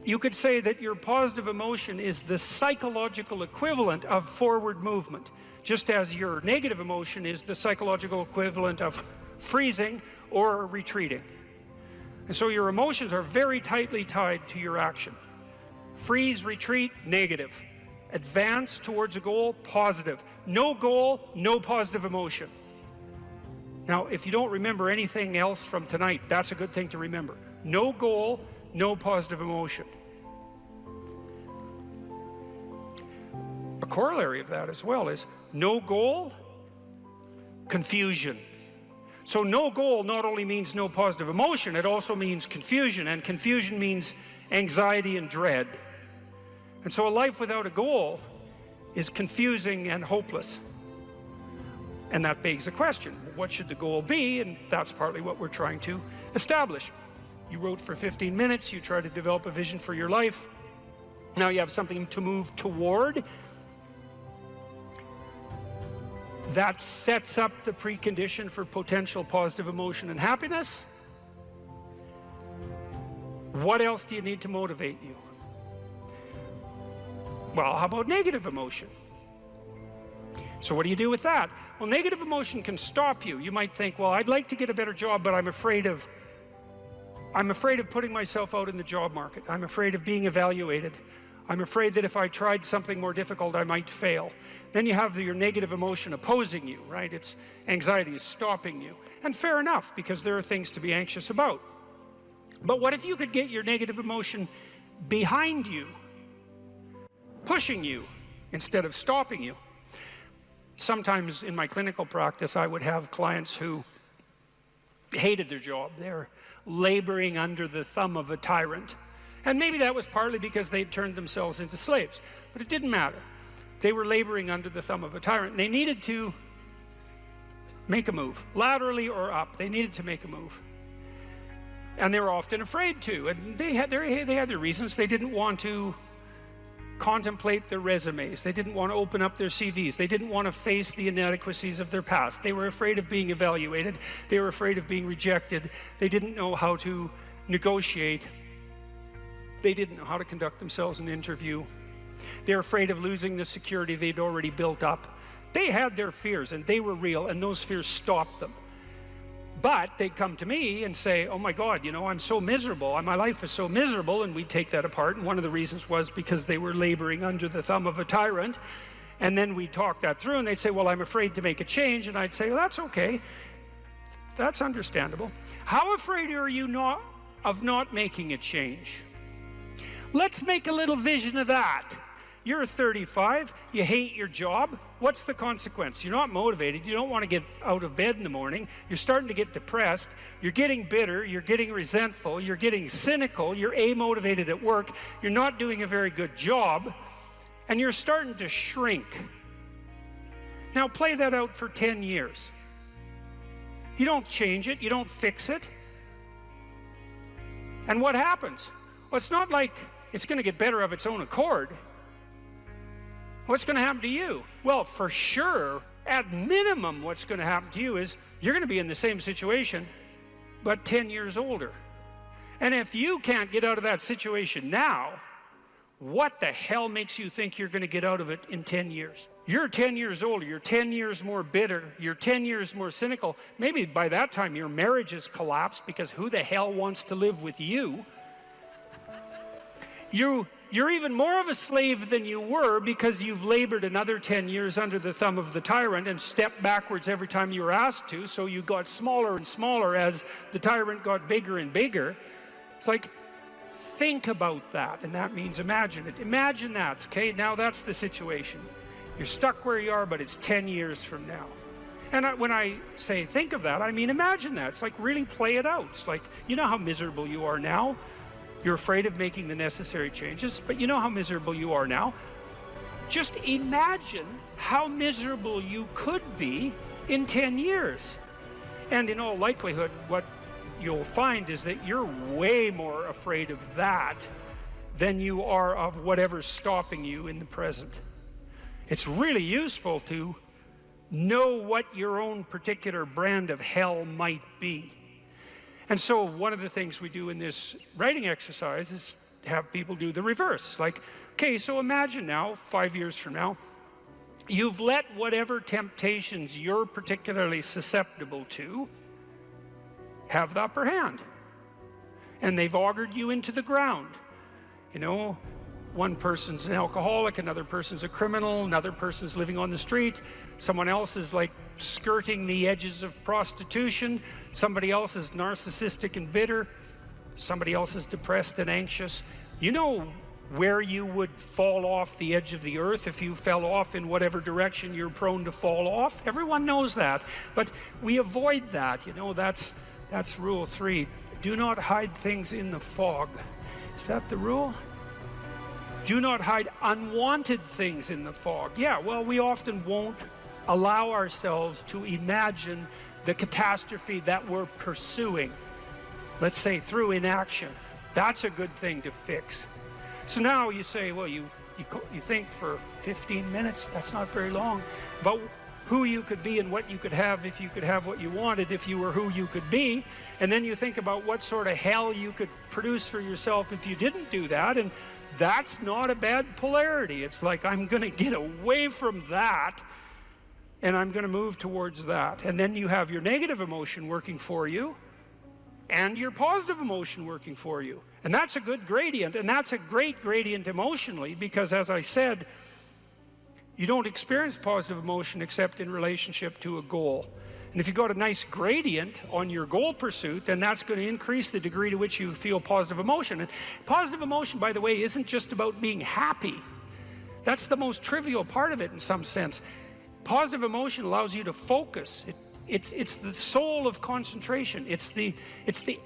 You could say that your positive emotion is the psychological equivalent of forward movement, just as your negative emotion is the psychological equivalent of freezing or retreating. And so your emotions are very tightly tied to your action. Freeze, retreat, negative. Advance towards a goal, positive. No goal, no positive emotion. Now, if you don't remember anything else from tonight, that's a good thing to remember. No goal, no positive emotion. A corollary of that as well is no goal, confusion. So no goal not only means no positive emotion, it also means confusion, and confusion means anxiety and dread. And so a life without a goal is confusing and hopeless. And that begs the question, what should the goal be? And that's partly what we're trying to establish. You wrote for 15 minutes, you try to develop a vision for your life. Now you have something to move toward. That sets up the precondition for potential positive emotion and happiness. What else do you need to motivate you? Well, how about negative emotion? So what do you do with that? Well, negative emotion can stop you. You might think, well, I'd like to get a better job, but I'm afraid of putting myself out in the job market. I'm afraid of being evaluated. I'm afraid that if I tried something more difficult, I might fail. Then you have your negative emotion opposing you, right? It's anxiety is stopping you. And fair enough, because there are things to be anxious about. But what if you could get your negative emotion behind you, pushing you instead of stopping you? Sometimes in my clinical practice, I would have clients who hated their job. They're laboring under the thumb of a tyrant. And maybe that was partly because they'd turned themselves into slaves, but it didn't matter. They were laboring under the thumb of a tyrant. They needed to make a move, laterally or up. They needed to make a move. And they were often afraid to, and they had their reasons. They didn't want to contemplate their resumes. They didn't want to open up their CVs. They didn't want to face the inadequacies of their past. They were afraid of being evaluated. They were afraid of being rejected. They didn't know how to negotiate. They didn't know how to conduct themselves in an interview. They were afraid of losing the security they'd already built up. They had their fears, and they were real, and those fears stopped them. But they'd come to me and say, oh my God, you know, I'm so miserable. My life is so miserable. And we'd take that apart. And one of the reasons was because they were laboring under the thumb of a tyrant. And then we'd talk that through, and they'd say, well, I'm afraid to make a change. And I'd say, well, that's okay. That's understandable. How afraid are you of not making a change? Let's make a little vision of that. You're 35, you hate your job. What's the consequence? You're not motivated, you don't want to get out of bed in the morning, you're starting to get depressed, you're getting bitter, you're getting resentful, you're getting cynical, you're amotivated at work, you're not doing a very good job, and you're starting to shrink. Now play that out for 10 years. You don't change it, you don't fix it. And what happens? Well, it's not like it's going to get better of its own accord. What's going to happen to you? Well, for sure, at minimum, what's going to happen to you is you're going to be in the same situation, but 10 years older. And if you can't get out of that situation now, what the hell makes you think you're going to get out of it in 10 years? You're 10 years older, you're 10 years more bitter, you're 10 years more cynical. Maybe by that time your marriage has collapsed because who the hell wants to live with you? You're even more of a slave than you were because you've labored another 10 years under the thumb of the tyrant and stepped backwards every time you were asked to, so you got smaller and smaller as the tyrant got bigger and bigger. It's like, think about that, and that means imagine it. Imagine that, okay? Now that's the situation. You're stuck where you are, but it's 10 years from now. And when I say think of that, I mean imagine that. It's like really play it out. It's like, you know how miserable you are now? You're afraid of making the necessary changes, but you know how miserable you are now. Just imagine how miserable you could be in 10 years. And in all likelihood, what you'll find is that you're way more afraid of that than you are of whatever's stopping you in the present. It's really useful to know what your own particular brand of hell might be. And so one of the things we do in this writing exercise is have people do the reverse. It's like, okay, so imagine now, 5 years from now, you've let whatever temptations you're particularly susceptible to have the upper hand. And they've augured you into the ground. You know, one person's an alcoholic, another person's a criminal, another person's living on the street, someone else is like skirting the edges of prostitution, somebody else is narcissistic and bitter, somebody else is depressed and anxious. You know where you would fall off the edge of the earth if you fell off in whatever direction you're prone to fall off. Everyone knows that, but we avoid that. You know, that's rule 3. Do not hide things in the fog. Is that the rule? Do not hide unwanted things in the fog. Yeah, well, we often won't allow ourselves to imagine the catastrophe that we're pursuing, let's say through inaction. That's a good thing to fix. So now you say, well, you think for 15 minutes, that's not very long, about who you could be and what you could have if you could have what you wanted, if you were who you could be. And then you think about what sort of hell you could produce for yourself if you didn't do that. And that's not a bad polarity. It's like, I'm going to get away from that and I'm going to move towards that. And then you have your negative emotion working for you and your positive emotion working for you. And that's a good gradient, and that's a great gradient emotionally, because as I said, you don't experience positive emotion except in relationship to a goal. And if you got a nice gradient on your goal pursuit, then that's going to increase the degree to which you feel positive emotion. And positive emotion, by the way, isn't just about being happy. That's the most trivial part of it in some sense. Positive emotion allows you to focus. It's the soul of concentration. It's the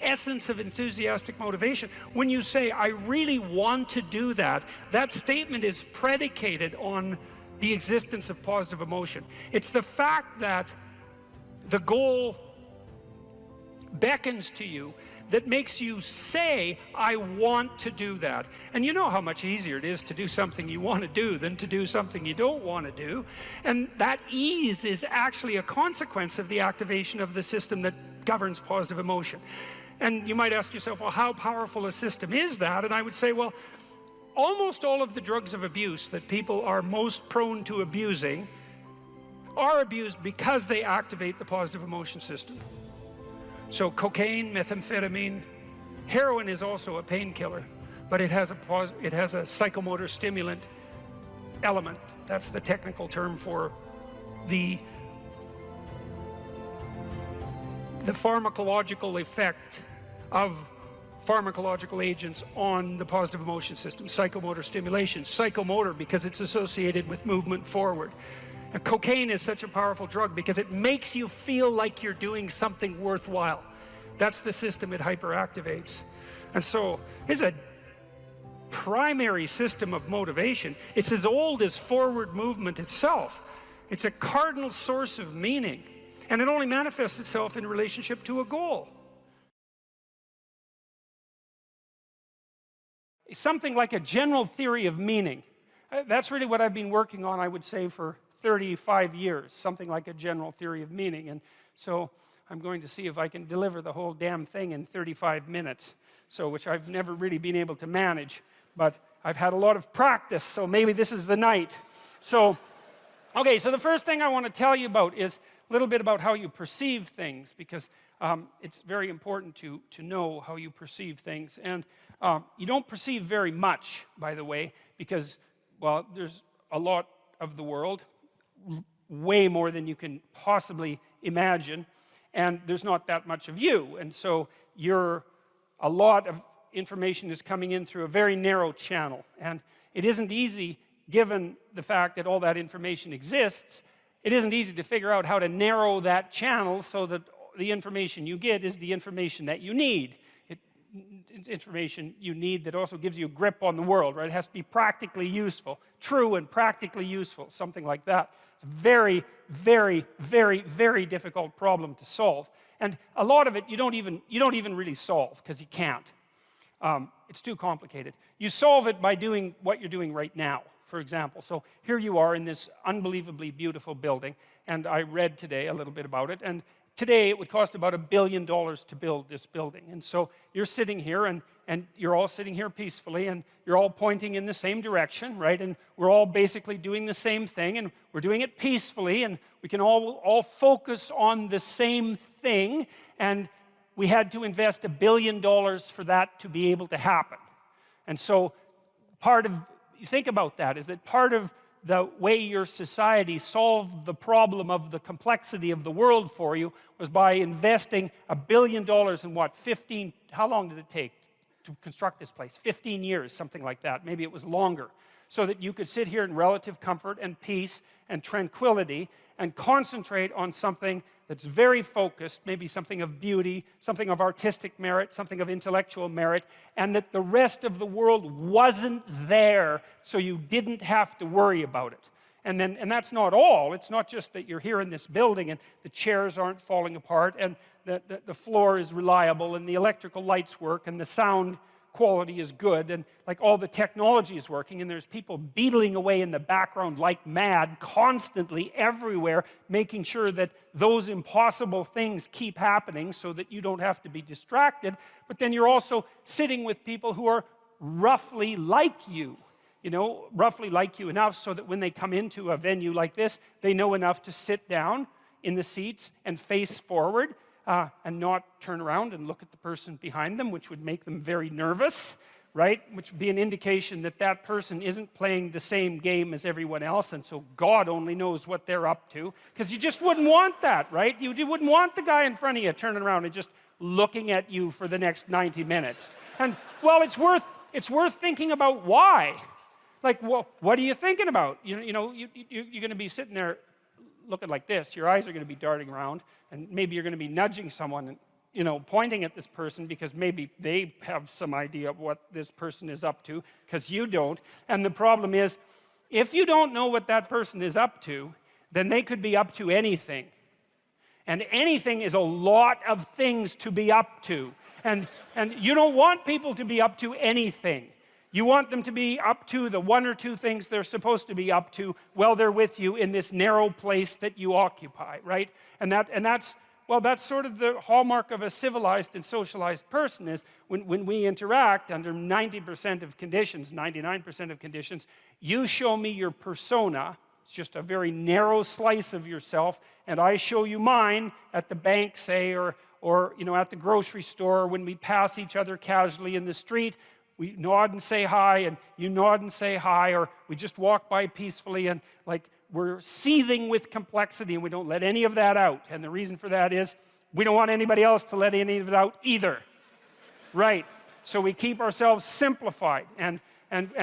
essence of enthusiastic motivation. When you say, I really want to do that, that statement is predicated on the existence of positive emotion. It's the fact that the goal beckons to you that makes you say, I want to do that. And you know how much easier it is to do something you want to do than to do something you don't want to do. And that ease is actually a consequence of the activation of the system that governs positive emotion. And you might ask yourself, well, how powerful a system is that? And I would say, well, almost all of the drugs of abuse that people are most prone to abusing are abused because they activate the positive emotion system. So cocaine, methamphetamine, heroin is also a painkiller, but it has a psychomotor stimulant element. That's the technical term for the pharmacological effect of pharmacological agents on the positive emotion system. Psychomotor stimulation. Psychomotor because it's associated with movement forward. And cocaine is such a powerful drug because it makes you feel like you're doing something worthwhile. That's the system it hyperactivates. And so it's a primary system of motivation. It's as old as forward movement itself. It's a cardinal source of meaning. And it only manifests itself in relationship to a goal. Something like a general theory of meaning. That's really what I've been working on, I would say, for 35 years, something like a general theory of meaning. And so I'm going to see if I can deliver the whole damn thing in 35 minutes, so which I've never really been able to manage, but I've had a lot of practice, so maybe this is the night. So, okay, so the first thing I want to tell you about is a little bit about how you perceive things, because it's very important to know how you perceive things. And you don't perceive very much, by the way, because, well, there's a lot of the world, way more than you can possibly imagine, and there's not that much of you, and so a lot of information is coming in through a very narrow channel, and it isn't easy, given the fact that all that information exists, it isn't easy to figure out how to narrow that channel so that the information you get is the information that you need. It's information you need that also gives you a grip on the world, right? It has to be practically useful, true and practically useful, something like that. It's a very, very, very, very difficult problem to solve. And a lot of it you don't even really solve, because you can't. It's too complicated. You solve it by doing what you're doing right now, for example. So here you are in this unbelievably beautiful building, and I read today a little bit about it, and today it would cost about $1 billion to build this building. And so you're sitting here, and you're all sitting here peacefully, and you're all pointing in the same direction, right? And we're all basically doing the same thing, and we're doing it peacefully, and we can all focus on the same thing, and we had to invest $1 billion for that to be able to happen. And so you think about that, is that part of the way your society solved the problem of the complexity of the world for you was by investing $1 billion in what, how long did it take to construct this place? 15 years, something like that. Maybe it was longer. So that you could sit here in relative comfort and peace and tranquility and concentrate on something that's very focused, maybe something of beauty, something of artistic merit, something of intellectual merit, and that the rest of the world wasn't there, so you didn't have to worry about it. And that's not all. It's not just that you're here in this building and the chairs aren't falling apart and the floor is reliable and the electrical lights work and the sound quality is good and like all the technology is working, and there's people beetling away in the background like mad constantly everywhere, making sure that those impossible things keep happening so that you don't have to be distracted. But then you're also sitting with people who are roughly like you, roughly like you enough so that when they come into a venue like this, they know enough to sit down in the seats and face forward and not turn around and look at the person behind them, which would make them very nervous, right? Which would be an indication that that person isn't playing the same game as everyone else, and so God only knows what they're up to. Because you just wouldn't want that, right? You wouldn't want the guy in front of you turning around and just looking at you for the next 90 minutes. And, well, it's worth thinking about why. Like, well, what are you thinking about? You're going to be sitting there looking like this. Your eyes are going to be darting around, and maybe you're going to be nudging someone and, pointing at this person because maybe they have some idea of what this person is up to, because you don't. And the problem is, if you don't know what that person is up to, then they could be up to anything. And anything is a lot of things to be up to. And you don't want people to be up to anything. You want them to be up to the one or two things they're supposed to be up to while they're with you in this narrow place that you occupy, right? And that's sort of the hallmark of a civilized and socialized person, is when we interact under 90% of conditions, 99% of conditions, you show me your persona. It's just a very narrow slice of yourself, and I show you mine at the bank, say, or at the grocery store, when we pass each other casually in the street. We nod and say hi, and you nod and say hi, or we just walk by peacefully, and like we're seething with complexity, and we don't let any of that out. And the reason for that is we don't want anybody else to let any of it out either. Right? So we keep ourselves simplified, and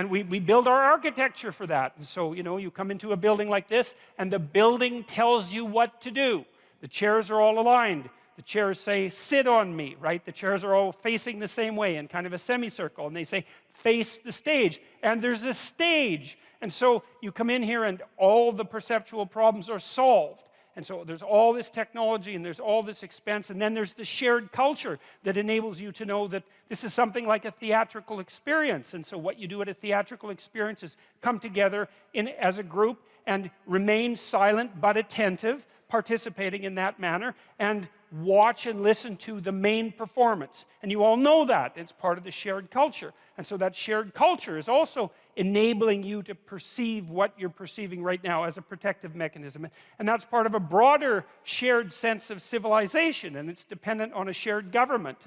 we build our architecture for that. And so, you come into a building like this, and the building tells you what to do. The chairs are all aligned. The chairs say, sit on me, right? The chairs are all facing the same way in kind of a semicircle, and they say, face the stage. And there's a stage. And so you come in here, and all the perceptual problems are solved. And so there's all this technology, and there's all this expense, and then there's the shared culture that enables you to know that this is something like a theatrical experience. And so what you do at a theatrical experience is come together as a group and remain silent but attentive, participating in that manner, and watch and listen to the main performance. And you all know that. It's part of the shared culture. And so that shared culture is also enabling you to perceive what you're perceiving right now as a protective mechanism. And that's part of a broader shared sense of civilization, and it's dependent on a shared government.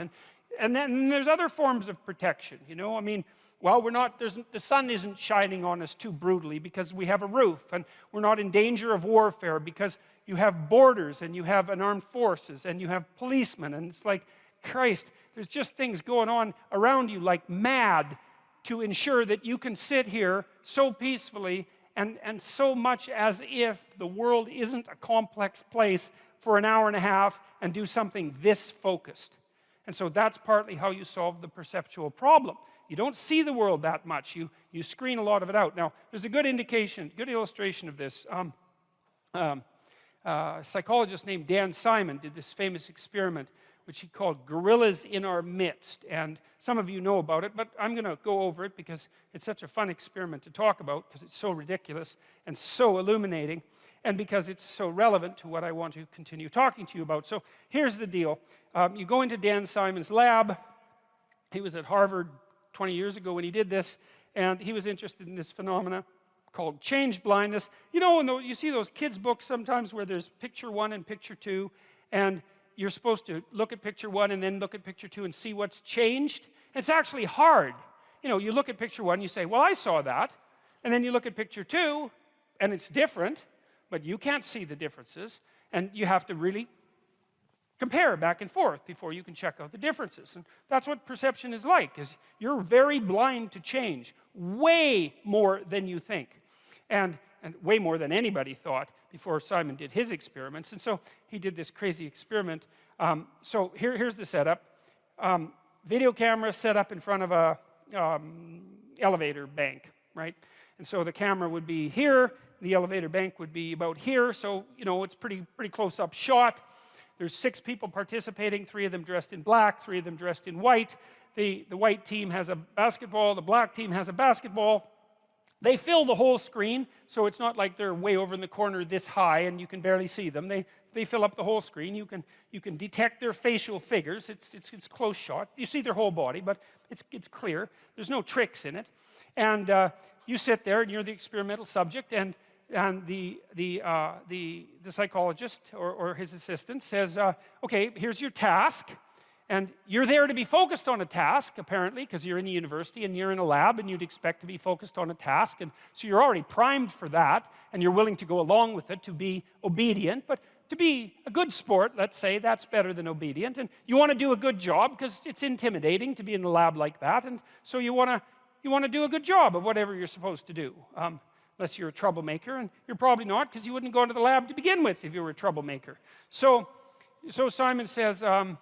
And then there's other forms of protection, the sun isn't shining on us too brutally because we have a roof, and we're not in danger of warfare because you have borders, and you have an armed forces, and you have policemen, and it's like, Christ, there's just things going on around you like mad to ensure that you can sit here so peacefully and so much as if the world isn't a complex place for an hour and a half and do something this focused. And so that's partly how you solve the perceptual problem. You don't see the world that much. You screen a lot of it out. Now, there's a good illustration of this. A psychologist named Dan Simon did this famous experiment, which he called Gorillas in Our Midst. And some of you know about it, but I'm going to go over it because it's such a fun experiment to talk about, because it's so ridiculous and so illuminating, and because it's so relevant to what I want to continue talking to you about. So here's the deal. You go into Dan Simon's lab. He was at Harvard 20 years ago when he did this, and he was interested in this phenomena called change blindness. You see those kids' books sometimes where there's picture 1 and picture 2, and you're supposed to look at picture 1 and then look at picture 2 and see what's changed. It's actually hard. You look at picture 1, you say, well, I saw that. And then you look at picture 2, and it's different, but you can't see the differences. And you have to really compare back and forth before you can check out the differences. And that's what perception is like, is you're very blind to change, way more than you think. And way more than anybody thought before Simon did his experiments. And so he did this crazy experiment. So here's the setup. Video camera set up in front of a elevator bank, right? And so the camera would be here, the elevator bank would be about here, so it's pretty close-up shot. There's 6 people participating, 3 of them dressed in black, 3 of them dressed in white. The white team has a basketball, the black team has a basketball. They fill the whole screen, so it's not like they're way over in the corner this high and you can barely see them. They fill up the whole screen. You can detect their facial figures. It's close shot. You see their whole body, but it's clear. There's no tricks in it. And you sit there, and you're the experimental subject, and the psychologist or his assistant says, okay, here's your task. And you're there to be focused on a task, apparently, because you're in a university and you're in a lab and you'd expect to be focused on a task. And so you're already primed for that and you're willing to go along with it to be obedient. But to be a good sport, let's say, that's better than obedient. And you want to do a good job because it's intimidating to be in a lab like that. And so you want to do a good job of whatever you're supposed to do. Unless you're a troublemaker, and you're probably not, because you wouldn't go into the lab to begin with if you were a troublemaker. So Simon says, count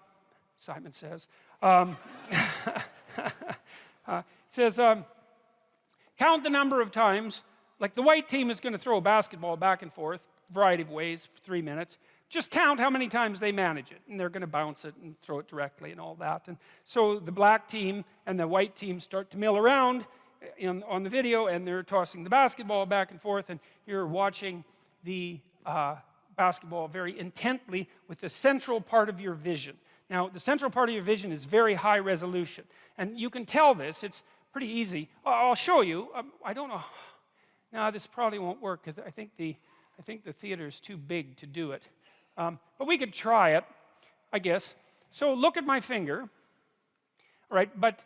the number of times, like the white team is going to throw a basketball back and forth, variety of ways, for 3 minutes. Just count how many times they manage it, and they're going to bounce it and throw it directly and all that. And so the black team and the white team start to mill around on the video, and they're tossing the basketball back and forth, and you're watching the basketball very intently with the central part of your vision. Now, the central part of your vision is very high resolution, and you can tell this. It's pretty easy. I'll show you. I don't know. No, this probably won't work because I think the theater is too big to do it. But we could try it, I guess. So look at my finger, all right? But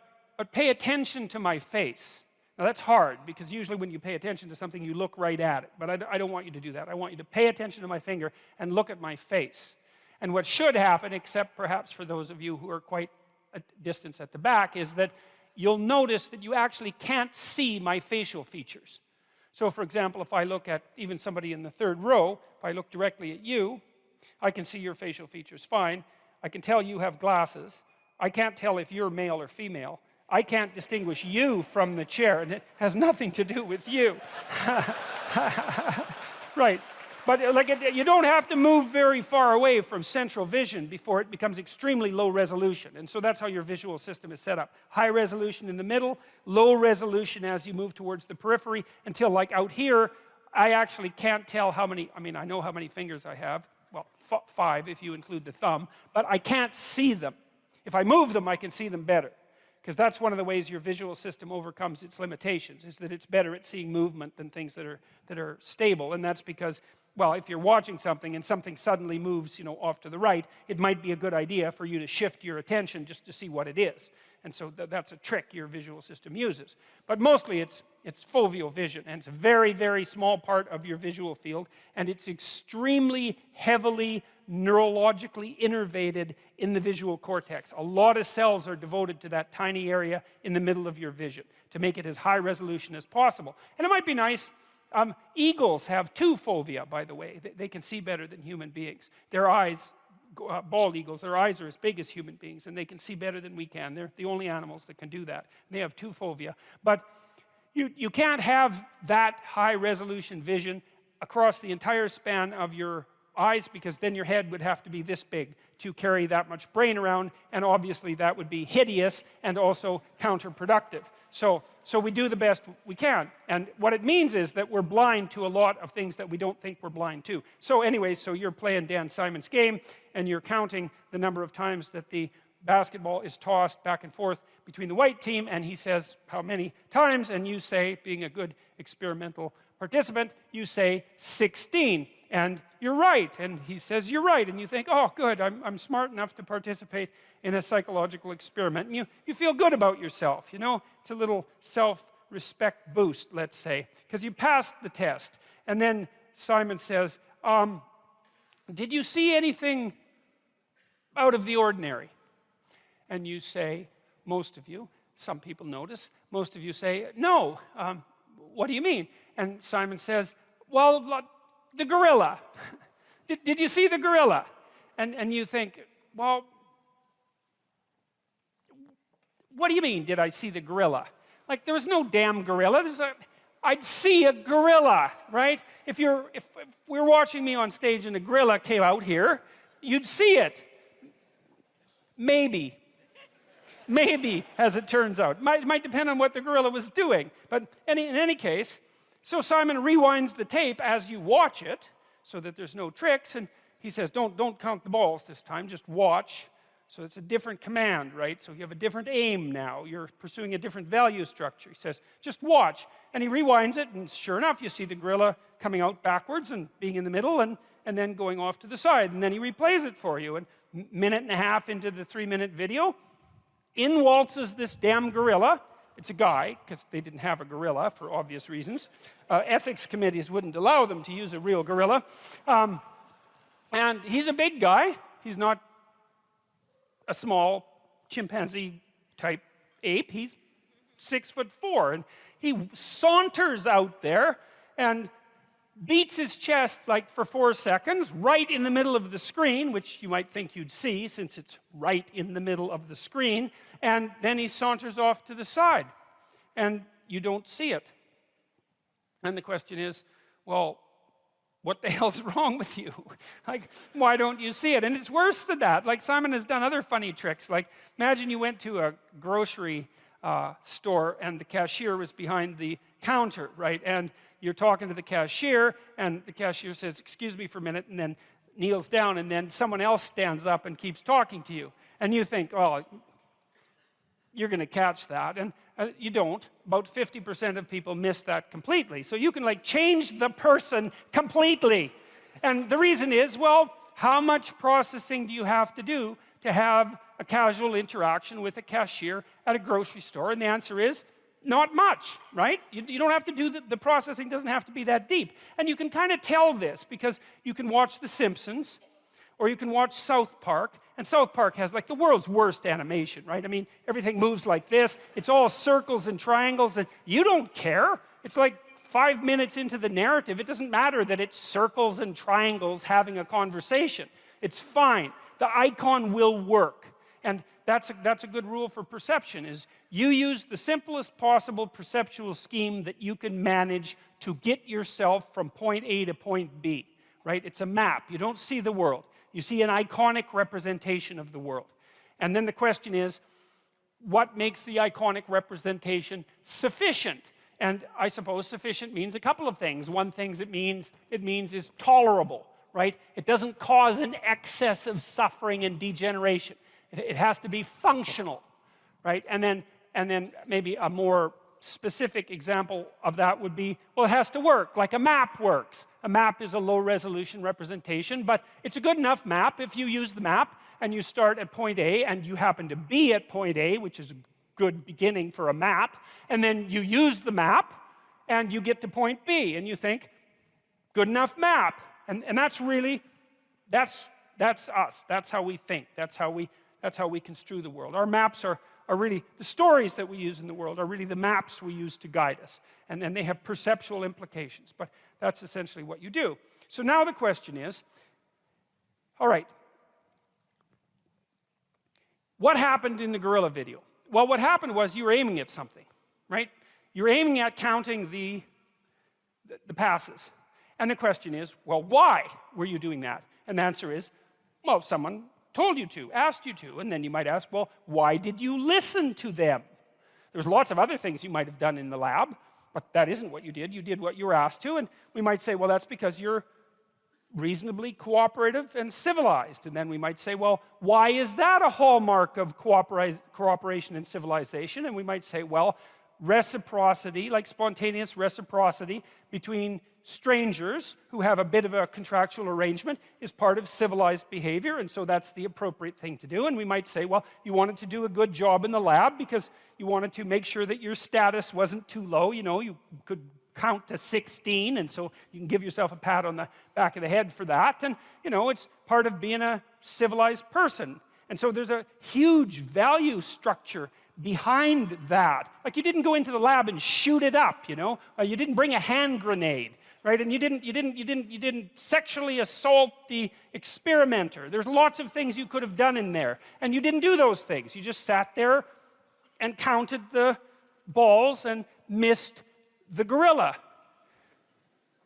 pay attention to my face. Now that's hard because usually when you pay attention to something, you look right at it. But I don't want you to do that. I want you to pay attention to my finger and look at my face. And what should happen, except perhaps for those of you who are quite a distance at the back, is that you'll notice that you actually can't see my facial features. So for example, if I look at even somebody in the third row, if I look directly at you, I can see your facial features fine. I can tell you have glasses. I can't tell if you're male or female. I can't distinguish you from the chair, and it has nothing to do with you. Right. But you don't have to move very far away from central vision before it becomes extremely low resolution. And so that's how your visual system is set up. High resolution in the middle, low resolution as you move towards the periphery, until like out here, I actually can't tell how many, I know how many fingers I have. Well, 5 if you include the thumb, but I can't see them. If I move them, I can see them better. Because that's one of the ways your visual system overcomes its limitations, is that it's better at seeing movement than things that are stable. And that's because, well, if you're watching something and something suddenly moves, off to the right, it might be a good idea for you to shift your attention just to see what it is. And so that's a trick your visual system uses. But mostly it's foveal vision, and it's a very, very small part of your visual field, and it's extremely heavily neurologically innervated in the visual cortex. A lot of cells are devoted to that tiny area in the middle of your vision to make it as high resolution as possible. And it might be nice. Eagles have 2 fovea, by the way. They can see better than human beings. Their eyes, bald eagles, their eyes are as big as human beings, and they can see better than we can. They're the only animals that can do that. They have 2 fovea. But you can't have that high resolution vision across the entire span of your eyes, because then your head would have to be this big to carry that much brain around, and obviously that would be hideous and also counterproductive. So we do the best we can, and what it means is that we're blind to a lot of things that we don't think we're blind to. So anyway, so you're playing Dan Simon's game, and you're counting the number of times that the basketball is tossed back and forth between the white team, and he says how many times, and you say, being a good experimental participant, you say 16. And you're right, and he says you're right, and you think, oh, good, I'm smart enough to participate in a psychological experiment. And you feel good about yourself, It's a little self-respect boost, let's say, because you passed the test. And then Simon says, did you see anything out of the ordinary? And you say, most of you, some people notice, most of you say, no. What do you mean? And Simon says, well, the gorilla. Did you see the gorilla? And you think, well, what do you mean, did I see the gorilla? Like, there was no damn gorilla. I'd see a gorilla, right? If we're watching me on stage and a gorilla came out here, you'd see it. Maybe, as it turns out. It might depend on what the gorilla was doing. But in any case, so Simon rewinds the tape as you watch it, so that there's no tricks, and he says, don't count the balls this time, just watch. So it's a different command, right? So you have a different aim now. You're pursuing a different value structure. He says, just watch. And he rewinds it, and sure enough, you see the gorilla coming out backwards and being in the middle, and then going off to the side. And then he replays it for you. And minute and a half into the 3-minute video, in waltzes this damn gorilla. It's a guy, because they didn't have a gorilla for obvious reasons. Ethics committees wouldn't allow them to use a real gorilla. And he's a big guy. He's not a small chimpanzee-type ape. He's 6'4", and he saunters out there and beats his chest like for 4 seconds, right in the middle of the screen, which you might think you'd see since it's right in the middle of the screen, and then he saunters off to the side, and you don't see it. And the question is, well, what the hell's wrong with you? Like, why don't you see it? And it's worse than that. Like, Simon has done other funny tricks. Like, imagine you went to a grocery store and the cashier was behind the counter, right? And you're talking to the cashier, and the cashier says, excuse me for a minute, and then kneels down, and then someone else stands up and keeps talking to you. And you think, oh, you're going to catch that. And you don't. About 50% of people miss that completely. So you can like change the person completely. And the reason is, well, how much processing do you have to do to have a casual interaction with a cashier at a grocery store? And the answer is, not much, right? You don't have to do the processing doesn't have to be that deep. And you can kind of tell this because you can watch The Simpsons, or you can watch South Park, and South Park has like the world's worst animation, right? I mean, everything moves like this. It's all circles and triangles, and you don't care. It's like 5 minutes into the narrative. It doesn't matter that it's circles and triangles having a conversation. It's fine. The icon will work. And that's a good rule for perception, is you use the simplest possible perceptual scheme that you can manage to get yourself from point A to point B, right? It's a map. You don't see the world. You see an iconic representation of the world. And then the question is, what makes the iconic representation sufficient? And I suppose sufficient means a couple of things. One thing it means is tolerable, right? It doesn't cause an excess of suffering and degeneration. It has to be functional, right? And then maybe a more specific example of that would be, well, it has to work, like a map works. A map is a low-resolution representation, but it's a good enough map if you use the map and you start at point A and you happen to be at point A, which is a good beginning for a map, and then you use the map and you get to point B and you think, good enough map. And that's really, that's us. That's how we think. That's how we construe the world. Our maps are really, the stories that we use in the world are really the maps we use to guide us. And they have perceptual implications. But that's essentially what you do. So now the question is, all right, what happened in the gorilla video? Well, what happened was you were aiming at something, right? You're aiming at counting the passes. And the question is, well, why were you doing that? And the answer is, well, someone told you to, asked you to. And then you might ask, well, why did you listen to them? There's lots of other things you might have done in the lab, but that isn't what you did. You did what you were asked to. And we might say, well, that's because you're reasonably cooperative and civilized. And then we might say, well, why is that a hallmark of cooperation and civilization? And we might say, well, reciprocity, like spontaneous reciprocity between strangers who have a bit of a contractual arrangement is part of civilized behavior, and so that's the appropriate thing to do. And we might say, well, you wanted to do a good job in the lab because you wanted to make sure that your status wasn't too low. You know, you could count to 16, and so you can give yourself a pat on the back of the head for that. And, you know, it's part of being a civilized person. And so there's a huge value structure behind that. Like, you didn't go into the lab and shoot it up, you know. You didn't bring a hand grenade, right? And you didn't sexually assault the experimenter. There's lots of things you could have done in there, and you didn't do those things. You just sat there and counted the balls and missed the gorilla.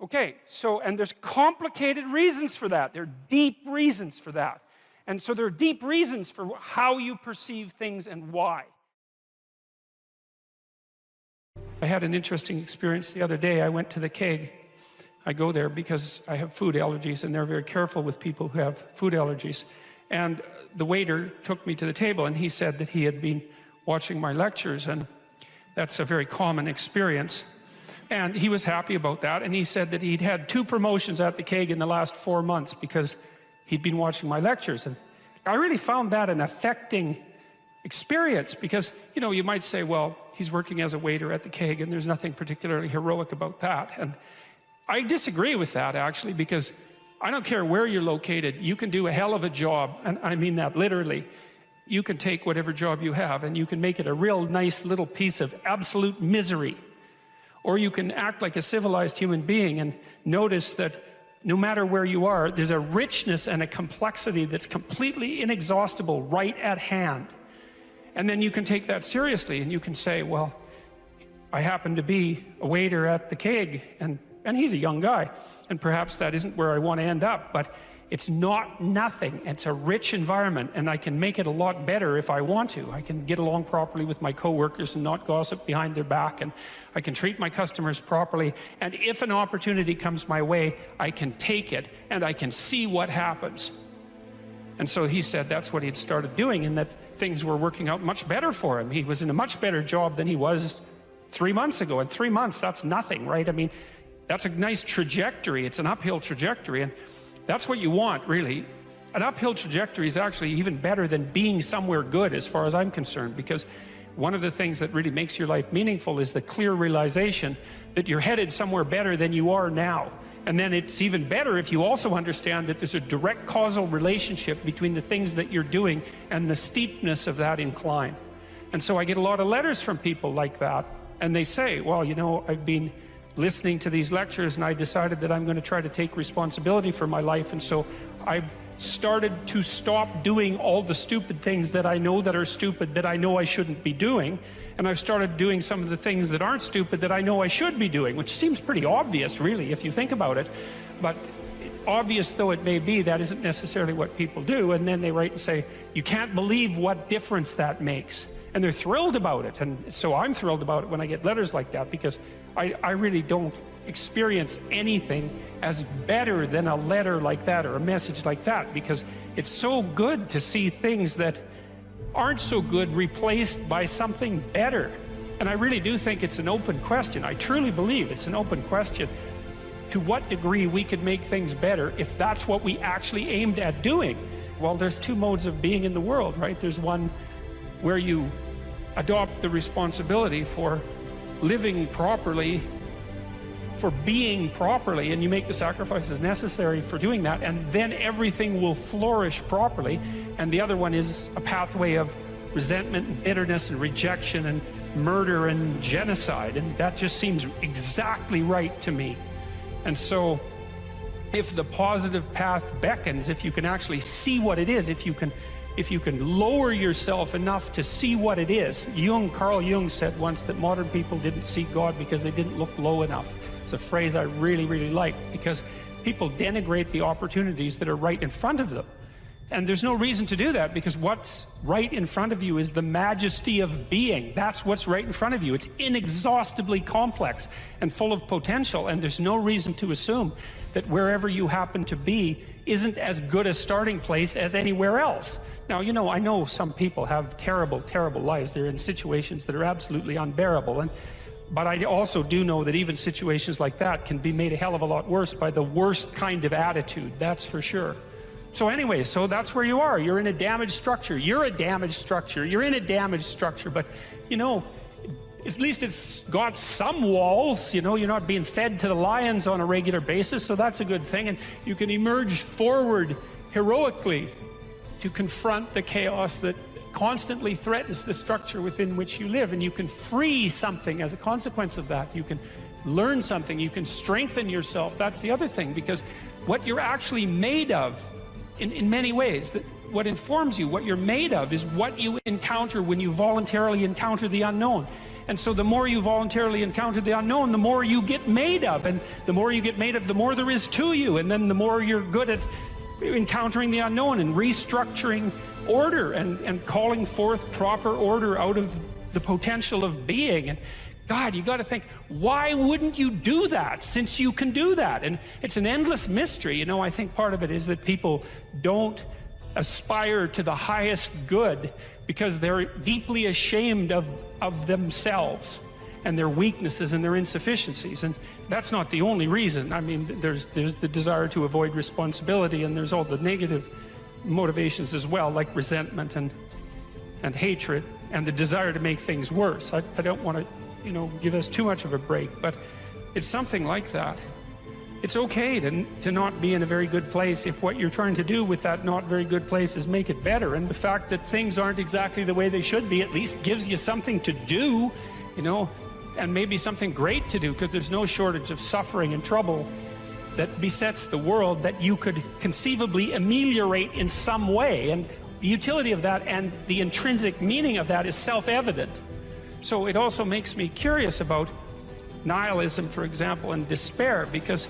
Okay, so, and there's complicated reasons for that. There are deep reasons for that. And so there are deep reasons for how you perceive things and why. I had an interesting experience the other day. I went to the keg. I go there because I have food allergies, and they're very careful with people who have food allergies. And the waiter took me to the table, and he said that he had been watching my lectures, and that's a very common experience. And he was happy about that, and he said that he'd had 2 promotions at the keg in the last 4 months because he'd been watching my lectures. And I really found that an affecting experience because, you know, you might say, well, he's working as a waiter at the Keg and there's nothing particularly heroic about that. And I disagree with that, actually, because I don't care where you're located, you can do a hell of a job, and I mean that literally. You can take whatever job you have and you can make it a real nice little piece of absolute misery. Or you can act like a civilized human being and notice that no matter where you are, there's a richness and a complexity that's completely inexhaustible right at hand. And then you can take that seriously and you can say, well, I happen to be a waiter at the Keg, and he's a young guy, and perhaps that isn't where I want to end up, but it's not nothing. It's a rich environment, and I can make it a lot better if I want to. I can get along properly with my coworkers and not gossip behind their back, and I can treat my customers properly, and if an opportunity comes my way, I can take it, and I can see what happens. And so he said that's what he had started doing, and that things were working out much better for him. He was in a much better job than he was 3 months ago. In 3 months, that's nothing, right? I mean, that's a nice trajectory. It's an uphill trajectory, and that's what you want, really. An uphill trajectory is actually even better than being somewhere good, as far as I'm concerned, because one of the things that really makes your life meaningful is the clear realization that you're headed somewhere better than you are now. And then it's even better if you also understand that there's a direct causal relationship between the things that you're doing and the steepness of that incline. And so I get a lot of letters from people like that, and they say, well, you know, I've been listening to these lectures and I decided that I'm going to try to take responsibility for my life, and so I've started to stop doing all the stupid things that I know that are stupid, that I know I shouldn't be doing, and I've started doing some of the things that aren't stupid that I know I should be doing, which seems pretty obvious, really, if you think about it. But obvious though it may be, that isn't necessarily what people do. And then they write and say, you can't believe what difference that makes. And they're thrilled about it. And so I'm thrilled about it when I get letters like that, because I really don't experience anything as better than a letter like that or a message like that, because it's so good to see things that aren't so good replaced by something better. And I really do think it's an open question. I truly believe it's an open question to what degree we could make things better if that's what we actually aimed at doing. Well, there's two modes of being in the world, right? There's one where you adopt the responsibility for living properly, for being properly, and you make the sacrifices necessary for doing that, and then everything will flourish properly. And the other one is a pathway of resentment and bitterness and rejection and murder and genocide, and that just seems exactly right to me. And so if the positive path beckons, if you can actually see what it is, if you can lower yourself enough to see what it is. Carl Jung said once that modern people didn't see God because they didn't look low enough. It's a phrase I really, really like, because people denigrate the opportunities that are right in front of them. And there's no reason to do that, because what's right in front of you is the majesty of being. That's what's right in front of you. It's inexhaustibly complex and full of potential, and there's no reason to assume that wherever you happen to be isn't as good a starting place as anywhere else. Now, you know, I know some people have terrible, terrible lives. They're in situations that are absolutely unbearable, but I also do know that even situations like that can be made a hell of a lot worse by the worst kind of attitude, that's for sure. So anyway, so that's where you are. You're in a damaged structure. You're a damaged structure. You're in a damaged structure, but, you know, at least it's got some walls. You know, you're not being fed to the lions on a regular basis, so that's a good thing. And you can emerge forward heroically to confront the chaos that constantly threatens the structure within which you live, and you can free something as a consequence of that. You can learn something. You can strengthen yourself. That's the other thing, because what you're actually made of, in many ways, that what informs you, what you're made of, is what you encounter when you voluntarily encounter the unknown. And so the more you voluntarily encounter the unknown, the more you get made of, and the more you get made of, the more there is to you, and then the more you're good at encountering the unknown and restructuring order and calling forth proper order out of the potential of being. And God, you got to think, why wouldn't you do that, since you can do that? And it's an endless mystery. You know, I think part of it is that people don't aspire to the highest good because they're deeply ashamed of themselves and their weaknesses and their insufficiencies. And that's not the only reason. I mean, there's the desire to avoid responsibility, and there's all the negative motivations as well, like resentment and hatred and the desire to make things worse. I don't want to, you know, give us too much of a break, but it's something like that. It's okay to not be in a very good place if what you're trying to do with that not very good place is make it better. And the fact that things aren't exactly the way they should be at least gives you something to do, you know, and maybe something great to do, because there's no shortage of suffering and trouble that besets the world that you could conceivably ameliorate in some way. And the utility of that and the intrinsic meaning of that is self-evident. So it also makes me curious about nihilism, for example, and despair, because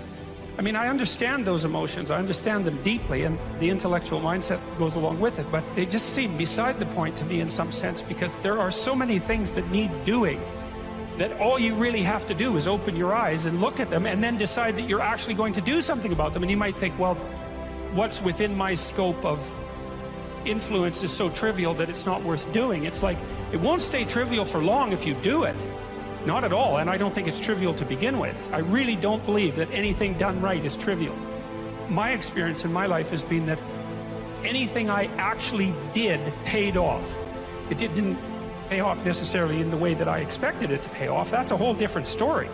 I mean, I understand those emotions, I understand them deeply, and the intellectual mindset goes along with it, but they just seem beside the point to me in some sense, because there are so many things that need doing that all you really have to do is open your eyes and look at them and then decide that you're actually going to do something about them. And you might think, well, what's within my scope of influence is so trivial that it's not worth doing. It's like, it won't stay trivial for long if you do it. Not at all, and I don't think it's trivial to begin with. I really don't believe that anything done right is trivial. My experience in my life has been that anything I actually did paid off. It didn't pay off necessarily in the way that I expected it to pay off. That's a whole different story.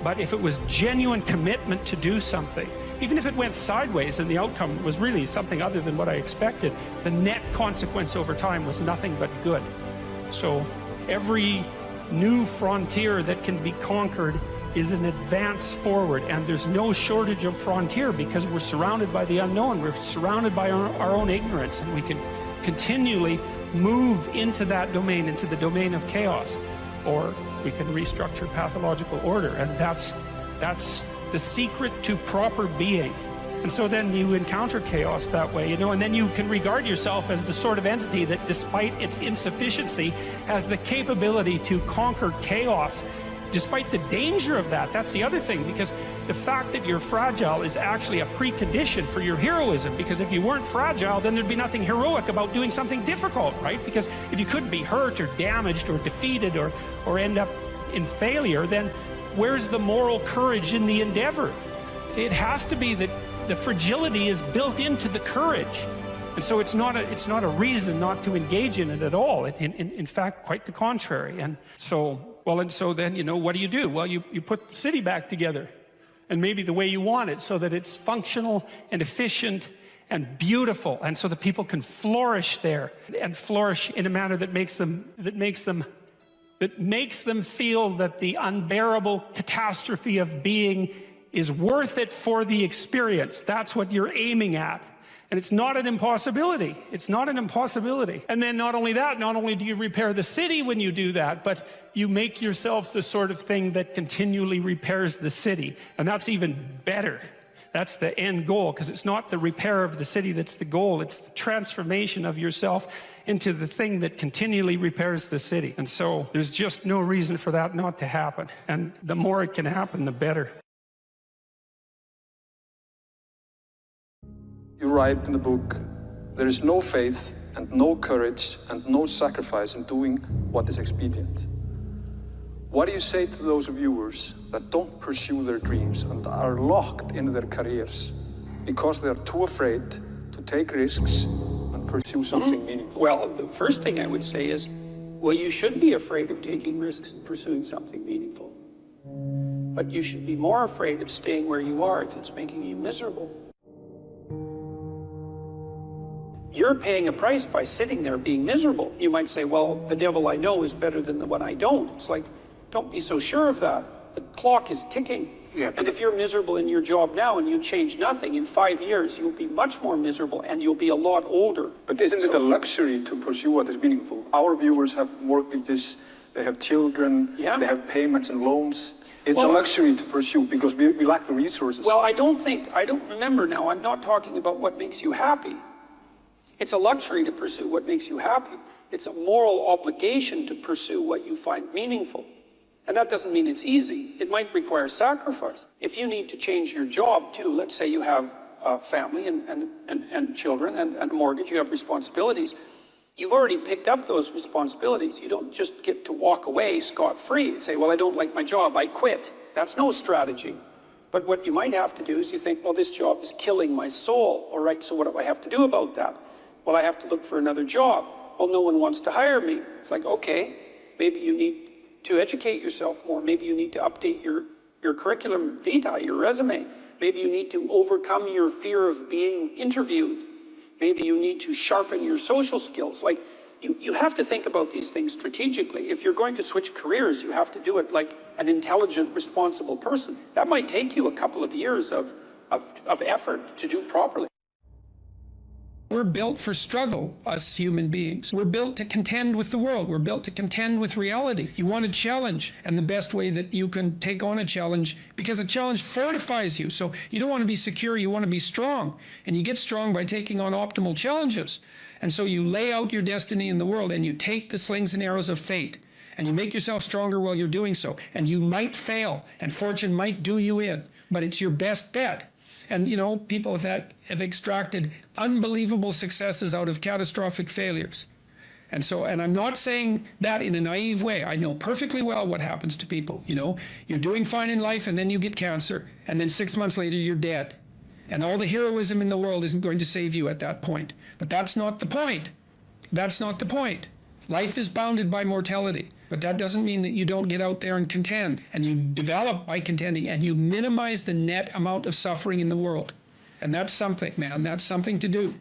But if it was genuine commitment to do something, even if it went sideways and the outcome was really something other than what I expected, the net consequence over time was nothing but good. So every new frontier that can be conquered is an advance forward, and there's no shortage of frontier because we're surrounded by the unknown, we're surrounded by our own ignorance, and we can continually move into that domain, into the domain of chaos, or we can restructure pathological order, and that's the secret to proper being. And so then you encounter chaos that way, you know, and then you can regard yourself as the sort of entity that, despite its insufficiency, has the capability to conquer chaos, despite the danger of that. That's the other thing, because the fact that you're fragile is actually a precondition for your heroism, because if you weren't fragile, then there'd be nothing heroic about doing something difficult, right? Because if you couldn't be hurt or damaged or defeated or end up in failure, then where's the moral courage in the endeavor? It has to be that the fragility is built into the courage. And so it's not a reason not to engage in it at all. In fact, quite the contrary. And so then, you know, what do? Well, you put the city back together, and maybe the way you want it, so that it's functional and efficient and beautiful, and so that people can flourish there, and flourish in a manner that makes them feel that the unbearable catastrophe of being is worth it for the experience. That's what you're aiming at. And it's not an impossibility. It's not an impossibility. And then not only that, not only do you repair the city when you do that, but you make yourself the sort of thing that continually repairs the city. And that's even better. That's the end goal, because it's not the repair of the city that's the goal. It's the transformation of yourself into the thing that continually repairs the city. And so there's just no reason for that not to happen. And the more it can happen, the better. You write in the book, there is no faith and no courage and no sacrifice in doing what is expedient. What do you say to those viewers that don't pursue their dreams and are locked in their careers because they are too afraid to take risks and pursue something meaningful? Well, the first thing I would say is, well, you should be afraid of taking risks and pursuing something meaningful. But you should be more afraid of staying where you are if it's making you miserable. You're paying a price by sitting there being miserable. You might say, well, the devil I know is better than the one I don't. It's like, don't be so sure of that. The clock is ticking. Yeah, and if you're miserable in your job now and you change nothing, in 5 years, you'll be much more miserable and you'll be a lot older. But isn't it a luxury to pursue what is meaningful? Our viewers have mortgages, they have children, Yeah. they have payments and loans. It's a luxury to pursue because we lack the resources. Well, I don't remember now, I'm not talking about what makes you happy. It's a luxury to pursue what makes you happy. It's a moral obligation to pursue what you find meaningful. And that doesn't mean it's easy. It might require sacrifice. If you need to change your job too, let's say you have a family and children and a mortgage, you have responsibilities. You've already picked up those responsibilities. You don't just get to walk away scot-free and say, well, I don't like my job, I quit. That's no strategy. But what you might have to do is you think, well, this job is killing my soul. All right, so what do I have to do about that? Well, I have to look for another job. Well, no one wants to hire me. It's like, okay, maybe you need to educate yourself more. Maybe you need to update your curriculum vitae, your resume. Maybe you need to overcome your fear of being interviewed. Maybe you need to sharpen your social skills. Like, you have to think about these things strategically. If you're going to switch careers, you have to do it like an intelligent, responsible person. That might take you a couple of years of effort to do properly. We're built for struggle, us human beings. We're built to contend with the world. We're built to contend with reality. You want a challenge, and the best way that you can take on a challenge, because a challenge fortifies you. So you don't want to be secure, you want to be strong. And you get strong by taking on optimal challenges. And so you lay out your destiny in the world, and you take the slings and arrows of fate, and you make yourself stronger while you're doing so. And you might fail, and fortune might do you in, but it's your best bet. And, you know, people have extracted unbelievable successes out of catastrophic failures. And so, and I'm not saying that in a naive way. I know perfectly well what happens to people. You know, you're doing fine in life, and then you get cancer, and then 6 months later you're dead. And all the heroism in the world isn't going to save you at that point. But that's not the point. That's not the point. Life is bounded by mortality, but that doesn't mean that you don't get out there and contend, and you develop by contending, and you minimize the net amount of suffering in the world. And that's something, man, that's something to do.